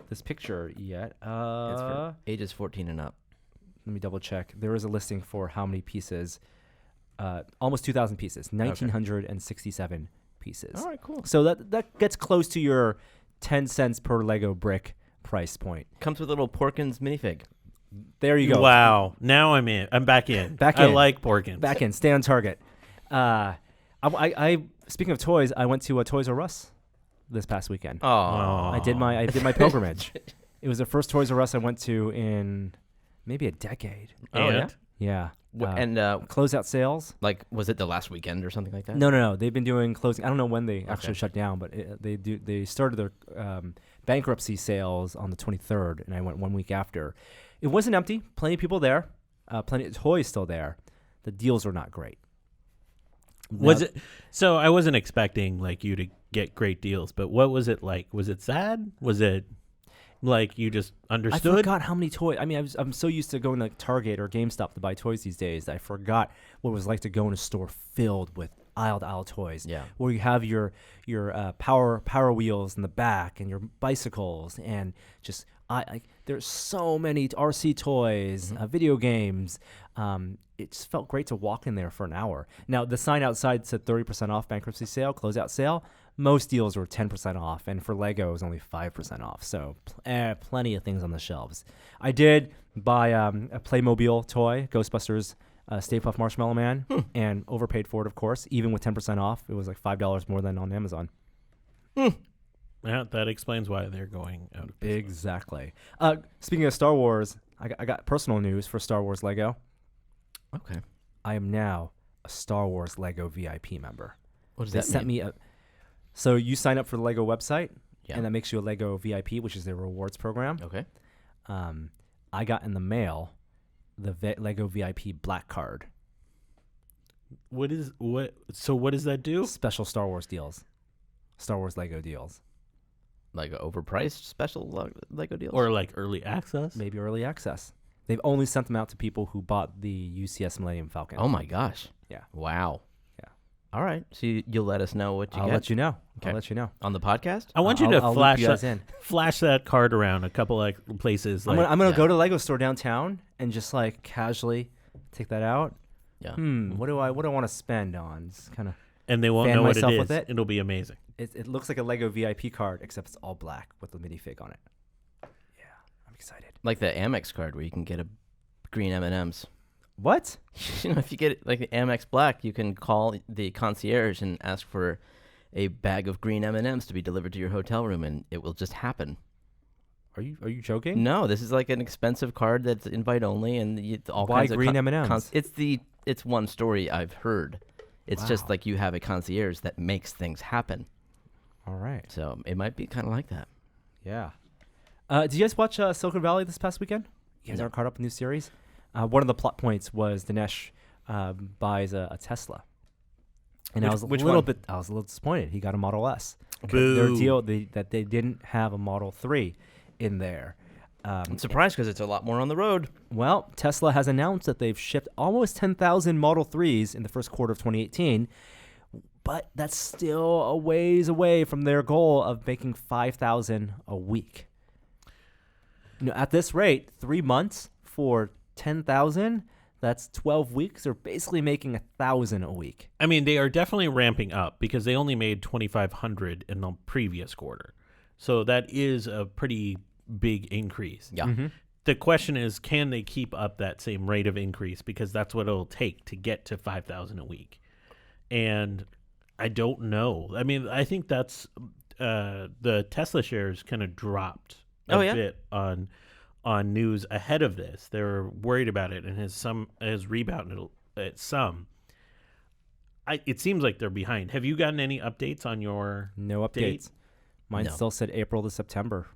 this picture yet. It's for ages 14 and up. Let me double check. There is a listing for how many pieces. Almost 2,000 pieces. 1,967 pieces. All right, cool. So that gets close to your 10 cents per Lego brick price point. Comes with a little Porkins minifig. There you go. Wow. Now I'm in. I'm back in. Back I in. like Porkins. Back in. Stay on target. I speaking of toys, I went to a Toys R Us this past weekend. Oh, I did my pilgrimage. It was the first Toys R Us I went to in maybe a decade. Oh, yeah? Yeah. And Closeout sales. like, was it the last weekend or something like that? No. They've been doing closing. I don't know when they actually shut down, but they started their bankruptcy sales on the 23rd, and I went 1 week after. It wasn't empty. Plenty of people there. Plenty of toys still there. The deals were not great. Was it? So I wasn't expecting like you to get great deals, but what was it like? Was it sad? Was it like you just understood? I forgot how many toys. I mean, I'm so used to going to Target or GameStop to buy toys these days that I forgot what it was like to go in a store filled with aisle-to-aisle toys. Yeah. Where you have your power wheels in the back and your bicycles and just there's so many RC toys, video games. It just felt great to walk in there for an hour. Now, the sign outside said 30% off bankruptcy sale, closeout sale. Most deals were 10% off, and for Lego, it was only 5% off. So plenty of things on the shelves. I did buy a Playmobil toy, Ghostbusters Stay Puft Marshmallow Man, and overpaid for it, of course. Even with 10% off, it was like $5 more than on Amazon. Yeah, that explains why they're going out of business. Exactly. Speaking of Star Wars, I got personal news for Star Wars Lego. Okay. I am now a Star Wars Lego VIP member. What does They that sent mean? me so you sign up for the Lego website, Yeah. and that makes you a Lego VIP, which is their rewards program. Okay. I got in the mail the Lego VIP black card. So what does that do? Special Star Wars deals. Star Wars Lego deals. Like overpriced special Lego deals? Or like early access? Maybe early access. They've only sent them out to people who bought the UCS Millennium Falcon. Oh my gosh. Yeah. Wow. Yeah. All right. So you'll let us know what you I'll get? let you know. Okay. I'll let you know. On the podcast? I want you to I'll flash loop you guys in. flash that card around a couple like places. I'm Like, gonna go to Lego store downtown and just like casually take that out. Yeah. What do I want to spend on? Just kind of. and they won't fan know what it myself is. with it. It'll be amazing. It looks like a Lego VIP card, except it's all black with the minifig on it. Yeah, I'm excited. Like the Amex card where you can get a green M&Ms. What? You know, if you get like the Amex Black, you can call the concierge and ask for a bag of green M&Ms to be delivered to your hotel room, and it will just happen. Are you joking? No, this is like an expensive card that's invite only, and all Why kinds green of M&Ms? It's one story I've heard. It's just Wow. like you have a concierge that makes things happen. All right. So it might be kind of like that. Yeah. Did you guys watch Silicon Valley this past weekend? You guys No. aren't caught up in the new series? One of the plot points was Dinesh buys a Tesla. And I was a little disappointed. He got a Model S. Boo. Their deal that they didn't have a Model 3 in there. I'm surprised because it's a lot more on the road. Well, Tesla has announced that they've shipped almost 10,000 Model 3s in the first quarter of 2018, but that's still a ways away from their goal of making 5,000 a week. At this rate, 3 months for 10,000, that's 12 weeks. They're basically making 1,000 a week. I mean, they are definitely ramping up because they only made 2,500 in the previous quarter. So that is a pretty big increase. Yeah. Mm-hmm. The question is, can they keep up that same rate of increase? Because that's what it'll take to get to 5,000 a week. And I don't know. I mean, I think that's the Tesla shares kind of dropped a bit on news ahead of this. They were worried about it and has rebounded at some. It seems like they're behind. Have you gotten any updates on your No updates. date? Mine No. still said April to September.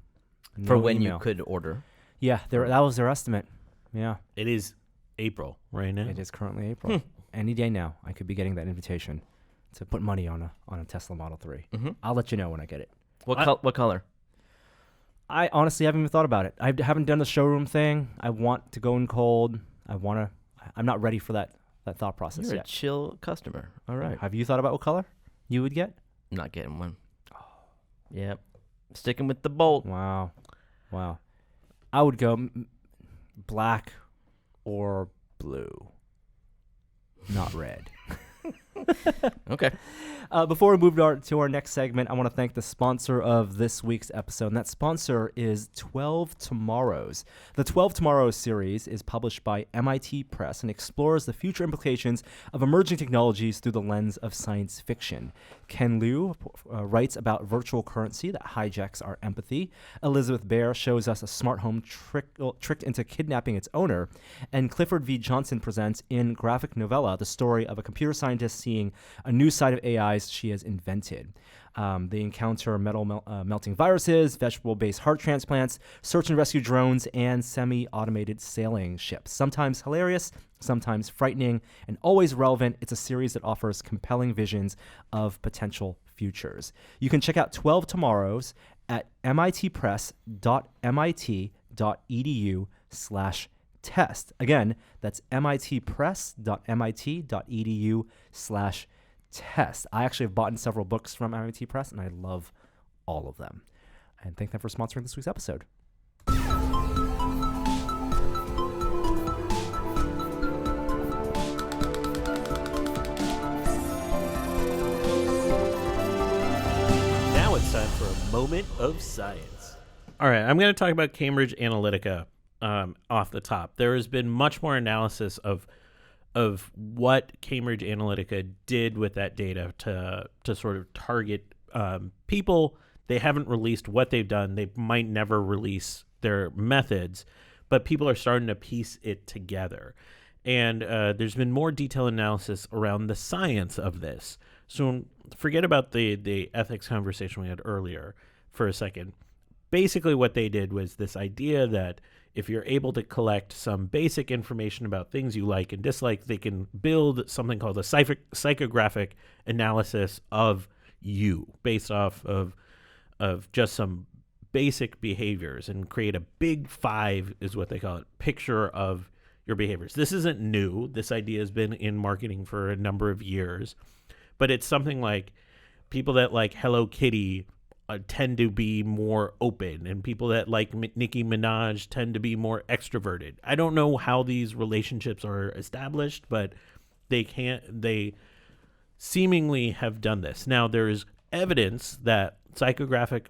For No when email. you could order. Yeah, that was their estimate. Yeah, It is April right now. it is currently April. Any day now, I could be getting that invitation to put money on a Tesla Model 3. Mm-hmm. I'll let you know when I get it. What color? I honestly haven't even thought about it. I haven't done the showroom thing. I want to go in cold. I'm not ready for that thought process You're a yet. chill customer. All right. Have you thought about what color you would get? I'm not getting one. Yep. Sticking with the Bolt. Wow. I would go black or blue, not red. Okay. Before we move to our next segment, I want to thank the sponsor of this week's episode, and that sponsor is 12 Tomorrows. The 12 Tomorrows series is published by MIT Press and explores the future implications of emerging technologies through the lens of science fiction. Ken Liu writes about virtual currency that hijacks our empathy. Elizabeth Bear shows us a smart home tricked into kidnapping its owner. And Clifford V. Johnson presents in graphic novella the story of a computer scientist seeing a new side of AIs she has invented. They encounter metal melting viruses, vegetable-based heart transplants, search and rescue drones, and semi-automated sailing ships. Sometimes hilarious, sometimes frightening, and always relevant. It's a series that offers compelling visions of potential futures. You can check out 12 Tomorrows at mitpress.mit.edu/test. Again, that's mitpress.mit.edu/test. I actually have bought several books from MIT Press, and I love all of them. And thank them for sponsoring this week's episode. Now it's time for a moment of science. All right, I'm going to talk about Cambridge Analytica off the top. There has been much more analysis of what Cambridge Analytica did with that data to sort of target people. They haven't released what they've done. They might never release their methods, but people are starting to piece it together. And there's been more detailed analysis around the science of this. So forget about the ethics conversation we had earlier for a second. Basically what they did was this idea that if you're able to collect some basic information about things you like and dislike, they can build something called a psychographic analysis of you based off of just some basic behaviors and create a big 5, is what they call it, picture of your behaviors. This isn't new. This idea has been in marketing for a number of years, but it's something like people that like Hello Kitty tend to be more open, and people that like Nicki Minaj tend to be more extroverted. I don't know how these relationships are established, but they seemingly have done this. Now, there's evidence that psychographic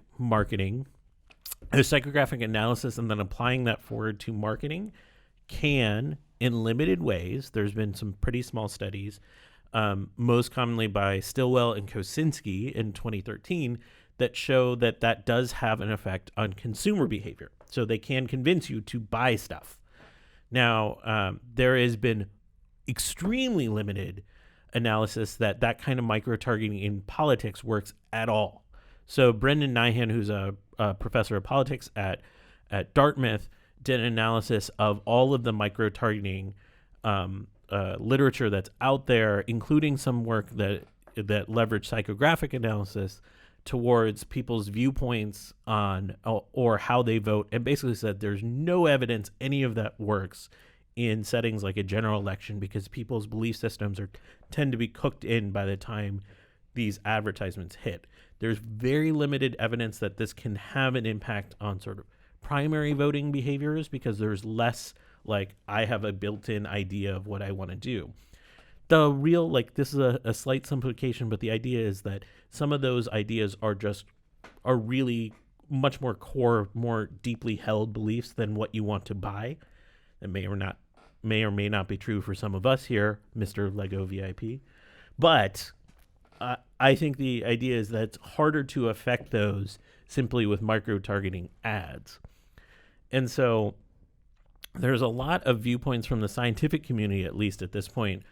analysis and then applying that forward to marketing can, in limited ways, there's been some pretty small studies, most commonly by Stilwell and Kosinski in 2013, that show that that does have an effect on consumer behavior. So they can convince you to buy stuff. Now, there has been extremely limited analysis that kind of micro-targeting in politics works at all. So Brendan Nyhan, who's a professor of politics at Dartmouth, did an analysis of all of the micro-targeting literature that's out there, including some work that leverage psychographic analysis towards people's viewpoints on or how they vote, and basically said there's no evidence any of that works in settings like a general election, because people's belief systems tend to be cooked in by the time these advertisements hit. There's very limited evidence that this can have an impact on sort of primary voting behaviors, because there's less like I have a built-in idea of what I want to do. The real, like, this is a slight simplification, but the idea is that some of those ideas are really much more core, more deeply held beliefs than what you want to buy. That may or may not be true for some of us here, Mr. Lego VIP. But I think the idea is that it's harder to affect those simply with micro-targeting ads. And so there's a lot of viewpoints from the scientific community, at least at this point,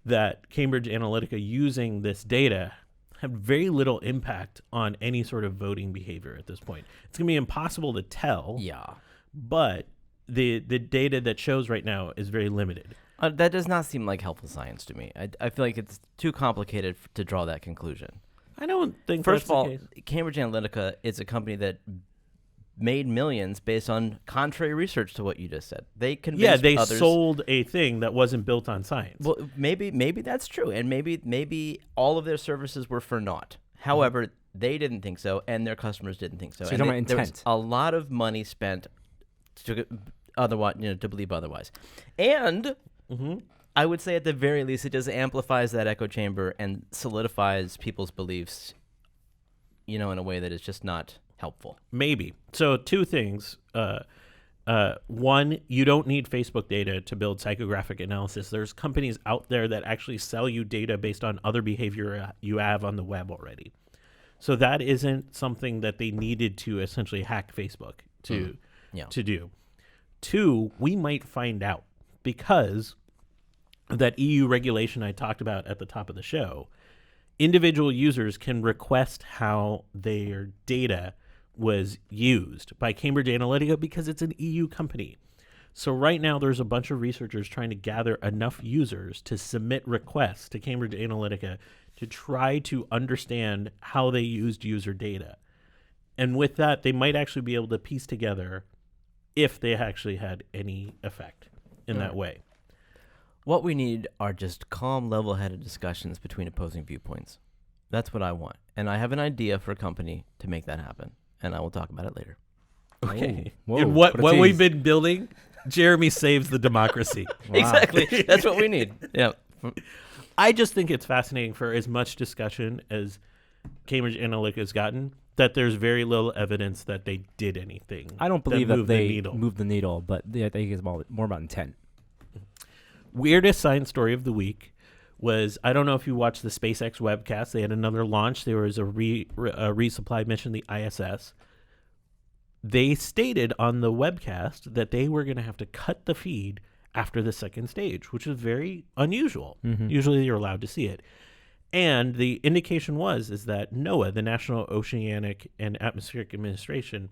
that Cambridge Analytica using this data have very little impact on any sort of voting behavior at this point. It's going to be impossible to tell. Yeah. But the data that shows right now is very limited. That does not seem like helpful science to me. I feel like it's too complicated to draw that conclusion. I don't think First that's of all, the case. Cambridge Analytica is a company that made millions based on contrary research to what you just said. They convinced they others. sold a thing that wasn't built on science. Well, maybe that's true, and maybe all of their services were for naught. However, they didn't think so, and their customers didn't think so. So you're talking about there was intent. a lot of money spent to believe otherwise, and I would say at the very least, it just amplifies that echo chamber and solidifies people's beliefs, in a way that is just not helpful. Maybe. So 2 things. One, you don't need Facebook data to build psychographic analysis. There's companies out there that actually sell you data based on other behavior you have on the web already. So that isn't something that they needed to essentially hack Facebook to do. 2, we might find out, because that EU regulation I talked about at the top of the show, individual users can request how their data was used by Cambridge Analytica because it's an EU company. So right now there's a bunch of researchers trying to gather enough users to submit requests to Cambridge Analytica to try to understand how they used user data. And with that, they might actually be able to piece together if they actually had any effect in that way. What we need are just calm, level-headed discussions between opposing viewpoints. That's what I want. And I have an idea for a company to make that happen. And I will talk about it later. Okay. Whoa, And what what a we've tease. been building, Jeremy saves the democracy. Wow. Exactly. That's what we need. Yeah. I just think it's fascinating, for as much discussion as Cambridge Analytica has gotten, that there's very little evidence that they did anything. I don't believe that moved they the needle. moved the needle, but I think it's more about intent. Weirdest science story of the week was, I don't know if you watched the SpaceX webcast. They had another launch. There was a resupply mission, the ISS. They stated on the webcast that they were going to have to cut the feed after the second stage, which is very unusual. Usually you're allowed to see it. And the indication is that NOAA, the National Oceanic and Atmospheric Administration,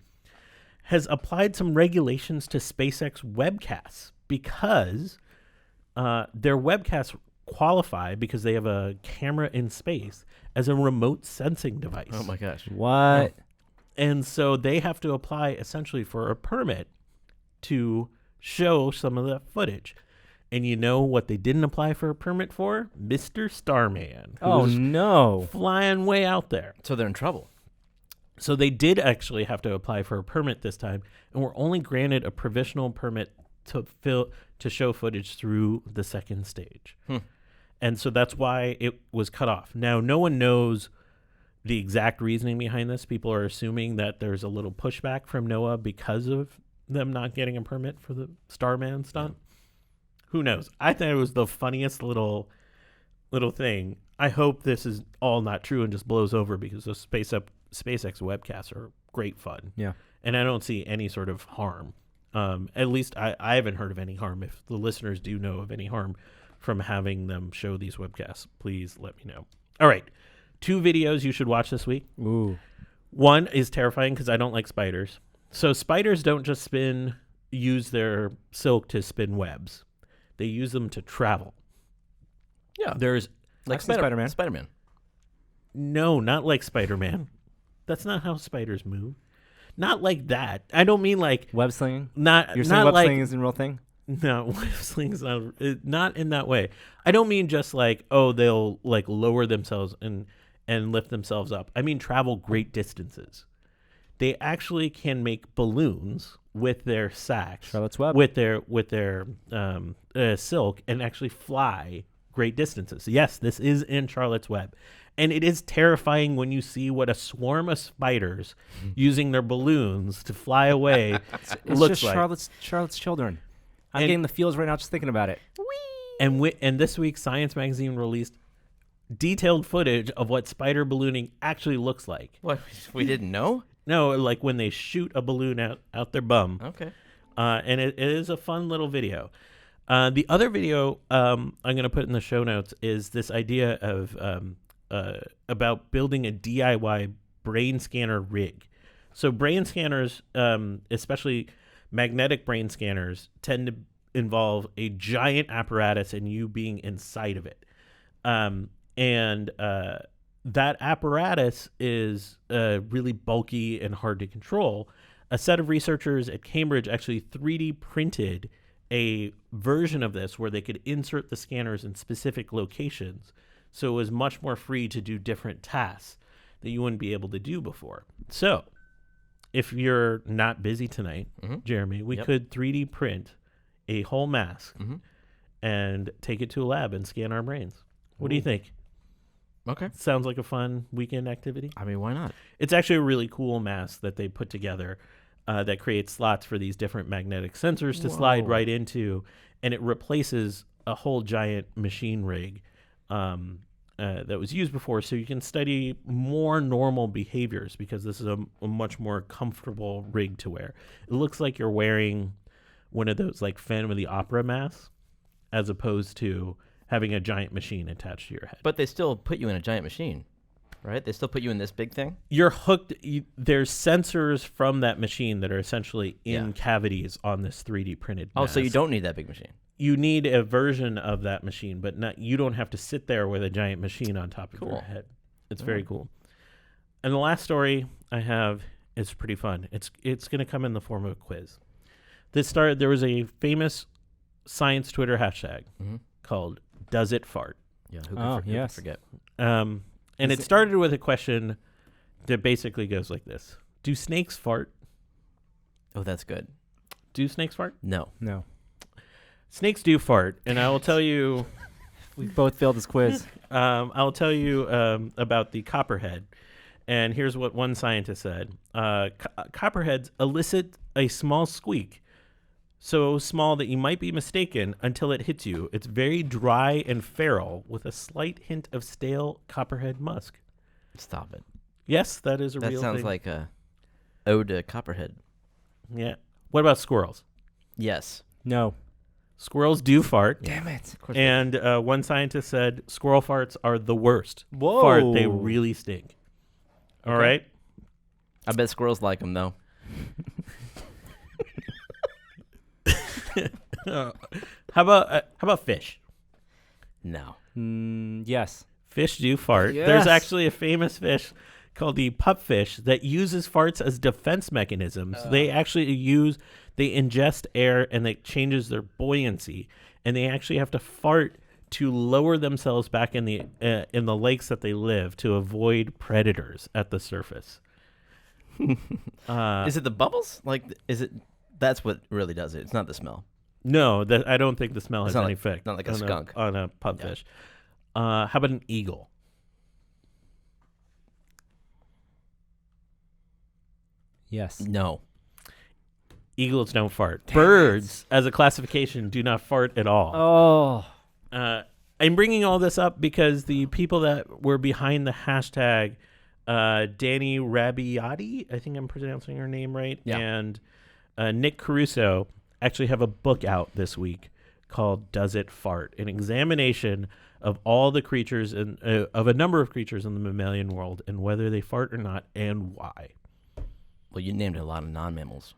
has applied some regulations to SpaceX webcasts because their webcasts qualify because they have a camera in space as a remote sensing device. Oh my gosh. What? And so they have to apply essentially for a permit to show some of that footage. And you know what they didn't apply for a permit for? Mr. Starman. Oh, no. Flying way out there. So they're in trouble. So they did actually have to apply for a permit this time, and were only granted a provisional permit to show footage through the second stage. And so that's why it was cut off. Now, no one knows the exact reasoning behind this. People are assuming that there's a little pushback from NOAA because of them not getting a permit for the Starman stunt. Who knows? I thought it was the funniest little thing. I hope this is all not true and just blows over, because those SpaceX webcasts are great fun. Yeah. And I don't see any sort of harm. At least I haven't heard of any harm. If the listeners do know of any harm from having them show these webcasts, please let me know. All right. 2 videos you should watch this week. Ooh. One is terrifying because I don't like spiders. So spiders don't just use their silk to spin webs. They use them to travel. Yeah. There's Like Spider-Man. Spider-Man. No, not like Spider-Man. That's not how spiders move. Not like that. I don't mean like Web slinging? not. You're saying not web like, slinging isn't a real thing? No, web sling's not in that way. I don't mean just like, oh, they'll like lower themselves and lift themselves up. I mean travel great distances. They actually can make balloons with their sacks, Charlotte's Web. with their silk, and actually fly great distances. Yes, this is in Charlotte's Web. And it is terrifying when you see what a swarm of spiders using their balloons to fly away It's looks just like. Charlotte's Children. I'm And- getting the feels right now just thinking about it. And this week, Science Magazine released detailed footage of what spider ballooning actually looks like. What? We didn't know? No, like when they shoot a balloon out their bum. Okay. And it is a fun little video. The other video I'm going to put in the show notes is this idea of about building a DIY brain scanner rig. So brain scanners, especially magnetic brain scanners, tend to involve a giant apparatus and you being inside of it. That apparatus is really bulky and hard to control. A set of researchers at Cambridge actually 3D printed a version of this where they could insert the scanners in specific locations, so it was much more free to do different tasks that you wouldn't be able to do before. So if you're not busy tonight, Jeremy, we could 3D print a whole mask and take it to a lab and scan our brains. What do you think? Okay. Sounds like a fun weekend activity. I mean, why not? It's actually a really cool mask that they put together that creates slots for these different magnetic sensors to slide right into, and it replaces a whole giant machine rig that was used before, so you can study more normal behaviors, because this is a much more comfortable rig to wear. It looks like you're wearing one of those like Phantom of the Opera masks, as opposed to having a giant machine attached to your head. But they still put you in a giant machine, right? They still put you in this big thing? You're hooked. There's sensors from that machine that are essentially in cavities on this 3D printed Oh, mask. so you don't need that big machine. You need a version of that machine, but you don't have to sit there with a giant machine on top of your head. It's very cool. And the last story I have is pretty fun. It's going to come in the form of a quiz. There was a famous science Twitter hashtag called Does It Fart? Yeah. Who could forget? And it started with a question that basically goes like this. Do snakes fart? Oh, that's good. Do snakes fart? No. No. Snakes do fart, and I will tell you... We both failed this quiz. I'll tell you about the copperhead. And here's what one scientist said. Copperheads elicit a small squeak, so small that you might be mistaken until it hits you. It's very dry and feral with a slight hint of stale copperhead musk. Stop it. Yes, that is a real thing. That sounds like a ode to copperhead. Yeah. What about squirrels? Yes. No. Squirrels do fart. Damn it. And one scientist said squirrel farts are the worst. Whoa. Fart. They really stink. All right. I bet squirrels like them, though. How about fish? No. Yes. Fish do fart. Yes. There's actually a famous fish called the pupfish that uses farts as defense mechanisms. They ingest air and it changes their buoyancy, and they actually have to fart to lower themselves back in the lakes that they live to avoid predators at the surface. Is it the bubbles? That's what really does it. It's not the smell. No, I don't think the smell has any effect. Not like a skunk. On a pupfish. How about an eagle? Yes. No. Eagles don't fart. Birds, as a classification, do not fart at all. Oh. I'm bringing all this up because the people that were behind the hashtag, Danny Rabiotti, I think I'm pronouncing her name right, and Nick Caruso actually have a book out this week called Does It Fart? An examination of all the creatures of a number of creatures in the mammalian world and whether they fart or not and why. Well, you named a lot of non-mammals.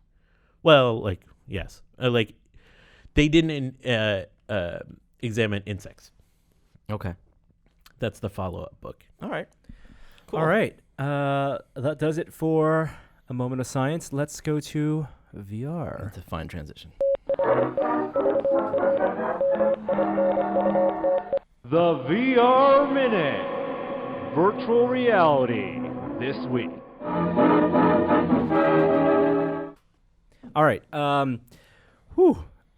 Well, yes. They didn't examine insects. Okay. That's the follow-up book. All right. Cool. All right. That does it for a moment of science. Let's go to VR. That's a fine transition. The VR Minute. Virtual reality this week. All right.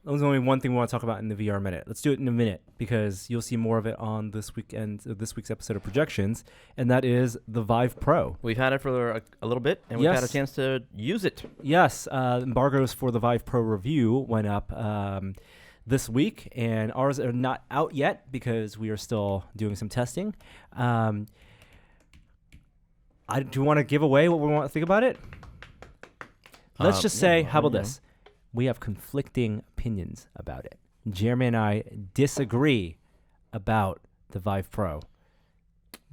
There's only one thing we want to talk about in the VR Minute. Let's do it in a minute because you'll see more of it on this week's episode of Projections, and that is the Vive Pro. We've had it for a little bit, and we've had a chance to use it. Yes. Embargoes for the Vive Pro review went up this week, and ours are not out yet because we are still doing some testing. Do you want to give away what we want to think about it? Let's just say, how about this? We have conflicting opinions about it. Jeremy and I disagree about the Vive Pro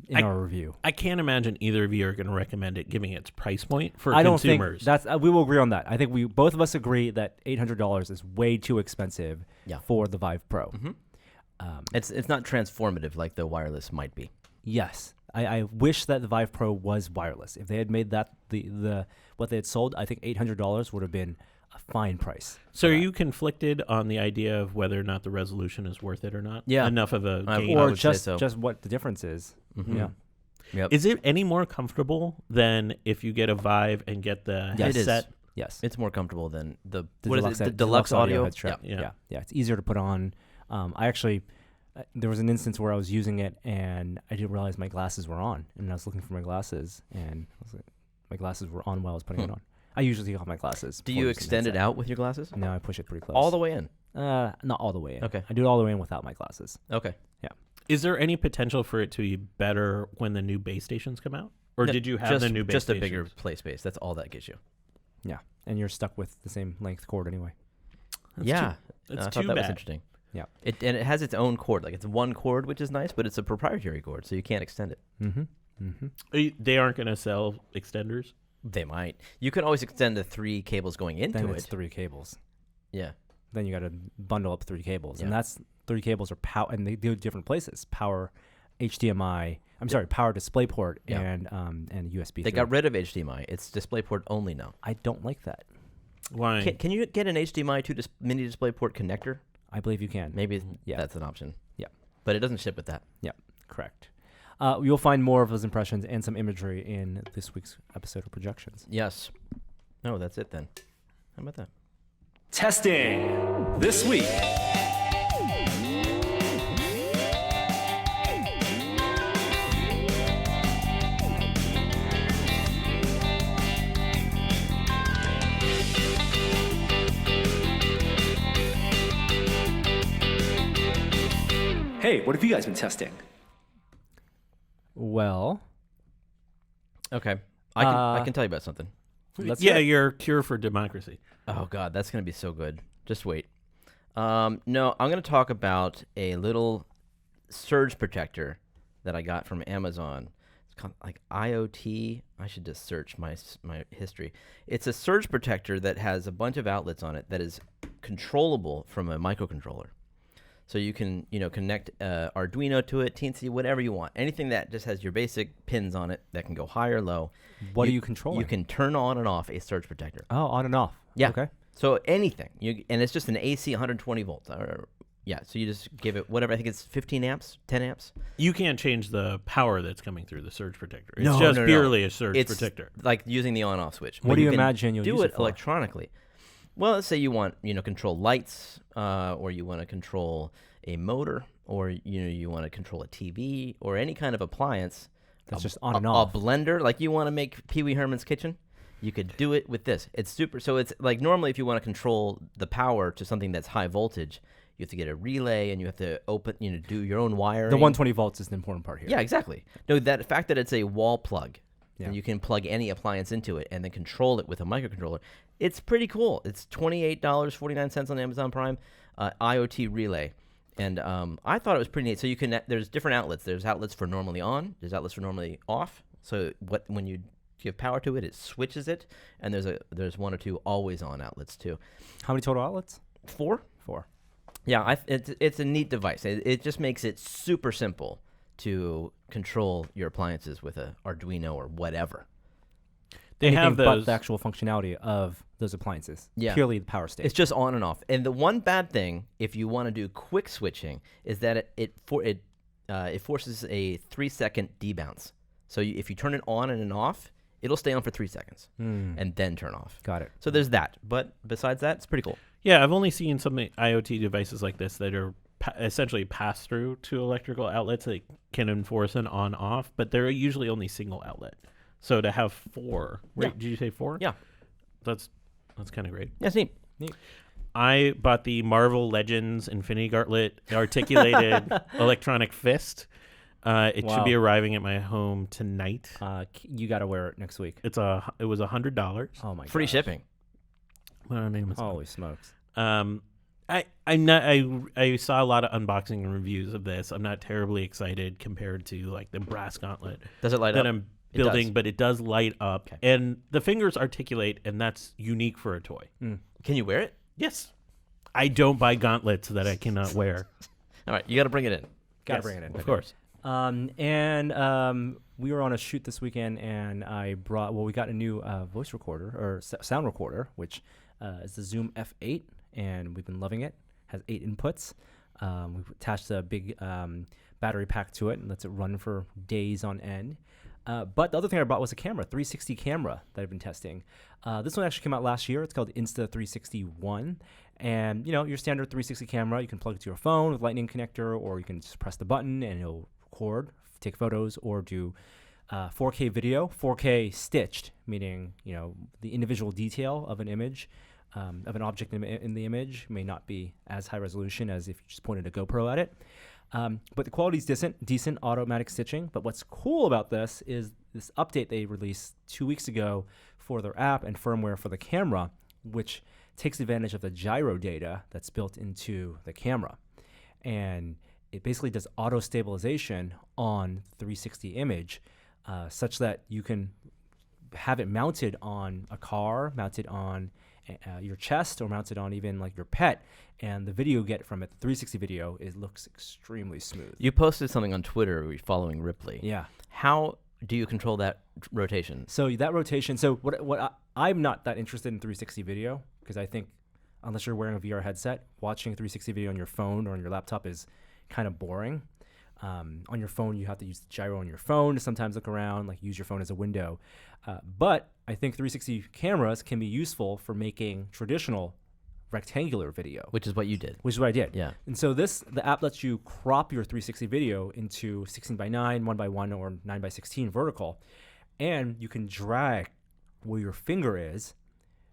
in our review. I can't imagine either of you are going to recommend it, giving its price point for I don't consumers. think that's. We will agree on that. I think both of us agree that $800 is way too expensive for the Vive Pro. Mm-hmm. It's not transformative like the wireless might be. Yes. I wish that the Vive Pro was wireless. If they had made that the what they had sold, I think $800 would have been a fine price. So are you conflicted on the idea of whether or not the resolution is worth it or not? Yeah. Enough of a gain? Or just what the difference is. Mm-hmm. Yeah. Yep. Is it any more comfortable than if you get a Vive and get the headset? Yes. It's more comfortable than the deluxe audio head strap. Yeah. It's easier to put on. I actually, there was an instance where I was using it and I didn't realize my glasses were on, and I was looking for my glasses, and my glasses were on while I was putting it on. I usually take off my glasses. Do you extend it out with your glasses? No, I push it pretty close. All the way in? Not all the way in. Okay. I do it all the way in without my glasses. Okay. Yeah. Is there any potential for it to be better when the new base stations come out? Or did you have the new base just a stations? bigger play space. That's all that gives you. Yeah. And you're stuck with the same length cord anyway. That's I too thought that was bad. interesting. Yeah. And it has its own cord. Like, it's one cord, which is nice, but it's a proprietary cord, so you can't extend it. Mm-hmm. Mm-hmm. They aren't going to sell extenders? They might. You can always extend the 3 cables going into Then it. it's 3 cables. Yeah. Then you got to bundle up 3 cables, and Yeah. that's 3 cables are power, and they do different places. Power, HDMI. I'm sorry, power DisplayPort and USB. They got rid of HDMI. It's DisplayPort only now. I don't like that. Why? Can you get an HDMI to mini DisplayPort connector? I believe you can. Maybe Yeah. that's an option. Yeah. But it doesn't ship with that. Yeah, correct. You'll find more of those impressions and some imagery in this week's episode of Projections. Yes. No, that's it then. How about that? Testing this week. Hey, what have you guys been testing? Well, Okay. I can tell you about something. let's your cure for democracy. Oh, God, that's going to be so good. Just wait. No, I'm going to talk about a little surge protector that I got from Amazon. It's called like IoT. I should just search my history. It's a surge protector that has a bunch of outlets on it that is controllable from a microcontroller. So you can, connect Arduino to it, Teensy, whatever you want. Anything that just has your basic pins on it that can go high or low. What are you controlling? You can turn on and off a surge protector. Oh, on and off. Yeah. Okay. So anything. And it's just an AC 120 volts. So you just give it whatever. I think it's 15 amps, 10 amps. You can't change the power that's coming through the surge protector. It's No, just no. purely a surge It's protector. like using the on-off switch. What But do you can imagine you'll do use it it for? electronically? Well, let's say you want, control lights, or you want to control a motor, or you want to control a TV, or any kind of appliance. That's just on and off. A blender, like you want to make Pee Wee Herman's kitchen. You could do it with this. It's super. So it's like normally if you want to control the power to something that's high voltage, you have to get a relay and you have to open, do your own wiring. The 120 volts is the important part here. Yeah, exactly. No, that fact that it's a wall plug, Yeah. and you can plug any appliance into it and then control it with a microcontroller. It's pretty cool. It's $28.49 on Amazon Prime, IoT relay. And I thought it was pretty neat. So you can, there's different outlets. There's outlets for normally on. There's outlets for normally off. So when you give power to it, it switches it. And there's 1 or 2 always on outlets too. How many total outlets? 4. 4. Yeah, it's a neat device. It just makes it super simple to control your appliances with a Arduino or whatever. They Anything have but those. the actual functionality of those appliances. Yeah. Purely the power state. It's just on and off. And the one bad thing, if you want to do quick switching, is that it forces a 3-second debounce. So if you turn it on and off, it'll stay on for 3 seconds and then turn off. Got it. So there's that. But besides that, it's pretty cool. Yeah, I've only seen some IoT devices like this that are essentially pass through to electrical outlets that can enforce an on-off, but they're usually only single outlet. So to have 4, Yeah. did you say 4? Yeah. That's kind of great. Yeah, it's neat. I bought the Marvel Legends Infinity Gauntlet articulated electronic fist. It Wow. should be arriving at my home tonight. You got to wear it next week. It was $100. Oh my god. Free shipping. What our name is? Holy smokes. I saw a lot of unboxing and reviews of this. I'm not terribly excited compared to like the brass gauntlet Does it light that up? I'm It building, does. but it does light up, and the fingers articulate, and that's unique for a toy. Can you wear it? Yes, I don't buy gauntlets that I cannot wear. All right, you got to bring it in. Got to Yes, bring it in. of course. We were on a shoot this weekend, and we got a new voice recorder or sound recorder, which is the Zoom F8, and we've been loving it. Has 8 inputs. We've attached a big battery pack to it and lets it run for days on end. But the other thing I bought was a camera, 360 camera that I've been testing. This one actually came out last year. It's called Insta360 and your standard 360 camera. You can plug it to your phone with Lightning connector, or you can just press the button and it'll record, take photos, or do 4K video, 4K stitched, meaning the individual detail of an image. Of an object in the image may not be as high resolution as if you just pointed a GoPro at it. But the quality is decent automatic stitching. But what's cool about this is this update they released 2 weeks ago for their app and firmware for the camera, which takes advantage of the gyro data that's built into the camera. And it basically does auto stabilization on 360 image, such that you can have it mounted on a car, mounted on your chest, or mounted on even like your pet, and the video you get from it, the 360 video, it looks extremely smooth. You posted something on Twitter following Ripley. Yeah. How do you control that rotation? So that rotation. So I'm not that interested in 360 video, because I think unless you're wearing a VR headset, watching 360 video on your phone or on your laptop is kind of boring. On your phone, you have to use the gyro on your phone to sometimes look around, like use your phone as a window. But I think 360 cameras can be useful for making traditional rectangular video. Which is what you did. Which is what I did. Yeah. And so the app lets you crop your 360 video into 16:9, 1:1, or 9:16 vertical. And you can drag where your finger is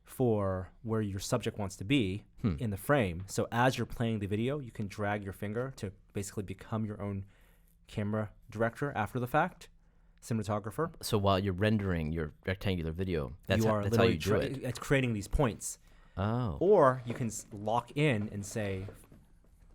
for where your subject wants to be in the frame. So as you're playing the video, you can drag your finger to basically become your own camera director after the fact, cinematographer. So while you're rendering your rectangular video, that's how literally you do it. It's creating these points. Oh. Or you can lock in and say,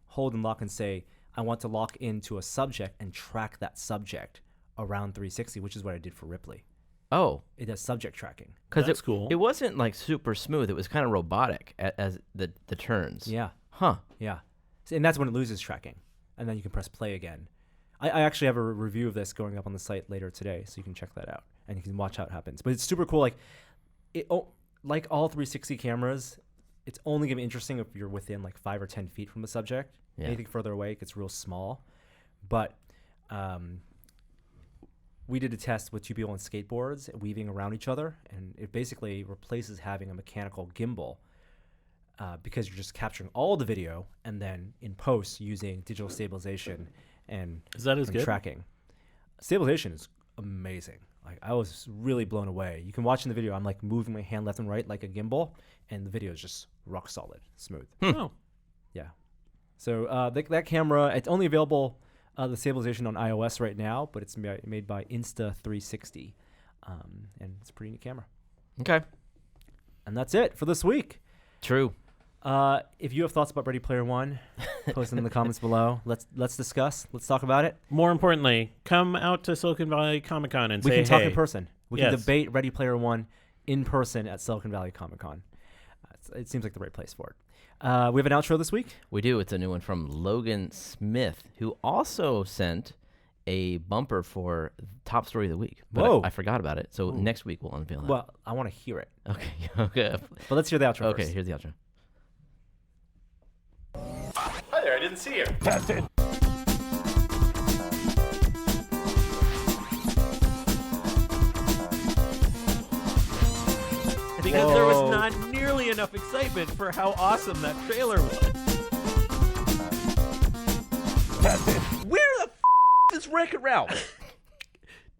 hold and lock and say, I want to lock into a subject and track that subject around 360, which is what I did for Ripley. Oh, It does subject tracking. because That's cool. It wasn't like super smooth. It was kind of robotic as the turns. Yeah. Huh. Yeah. And that's when it loses tracking. And then you can press play again. I actually have a review of this going up on the site later today, so you can check that out. And you can watch how it happens. But it's super cool. Like all 360 cameras, it's only going to be interesting if you're within like 5 or 10 feet from the subject. Yeah. Anything further away, it gets real small. But we did a test with 2 people on skateboards weaving around each other, and it basically replaces having a mechanical gimbal because you're just capturing all the video and then in post using digital stabilization and, Is that as and good? tracking. Stabilization is amazing. Like I was really blown away. You can watch in the video. I'm like moving my hand left and right like a gimbal, and the video is just rock solid, smooth. Oh. Yeah. So that camera, it's only available the stabilization on iOS right now, but it's made by Insta360, and it's a pretty neat camera. Okay. And that's it for this week. True. If you have thoughts about Ready Player One, post them in the comments below. Let's discuss. Let's talk about it. More importantly, come out to Silicon Valley Comic-Con and We say can talk hey. in person. We can Yes. debate Ready Player One in person at Silicon Valley Comic Con. It seems like the right place for it. We have an outro this week. We do. It's a new one from Logan Smith, who also sent a bumper for Top Story of the Week. But Whoa. I forgot about it. So next week we'll unveil that. Well, I want to hear it. Okay. Okay. But let's hear the outro Okay. first. Here's the outro. Hi there, I didn't see you. Because there was not nearly enough excitement for how awesome that trailer was. Where the is Rick and Ralph?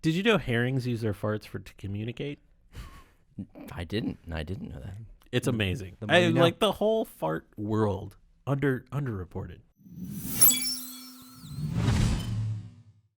Did you know herrings use their farts to communicate? I didn't know that. It's amazing. The more you know. Like the whole fart world underreported.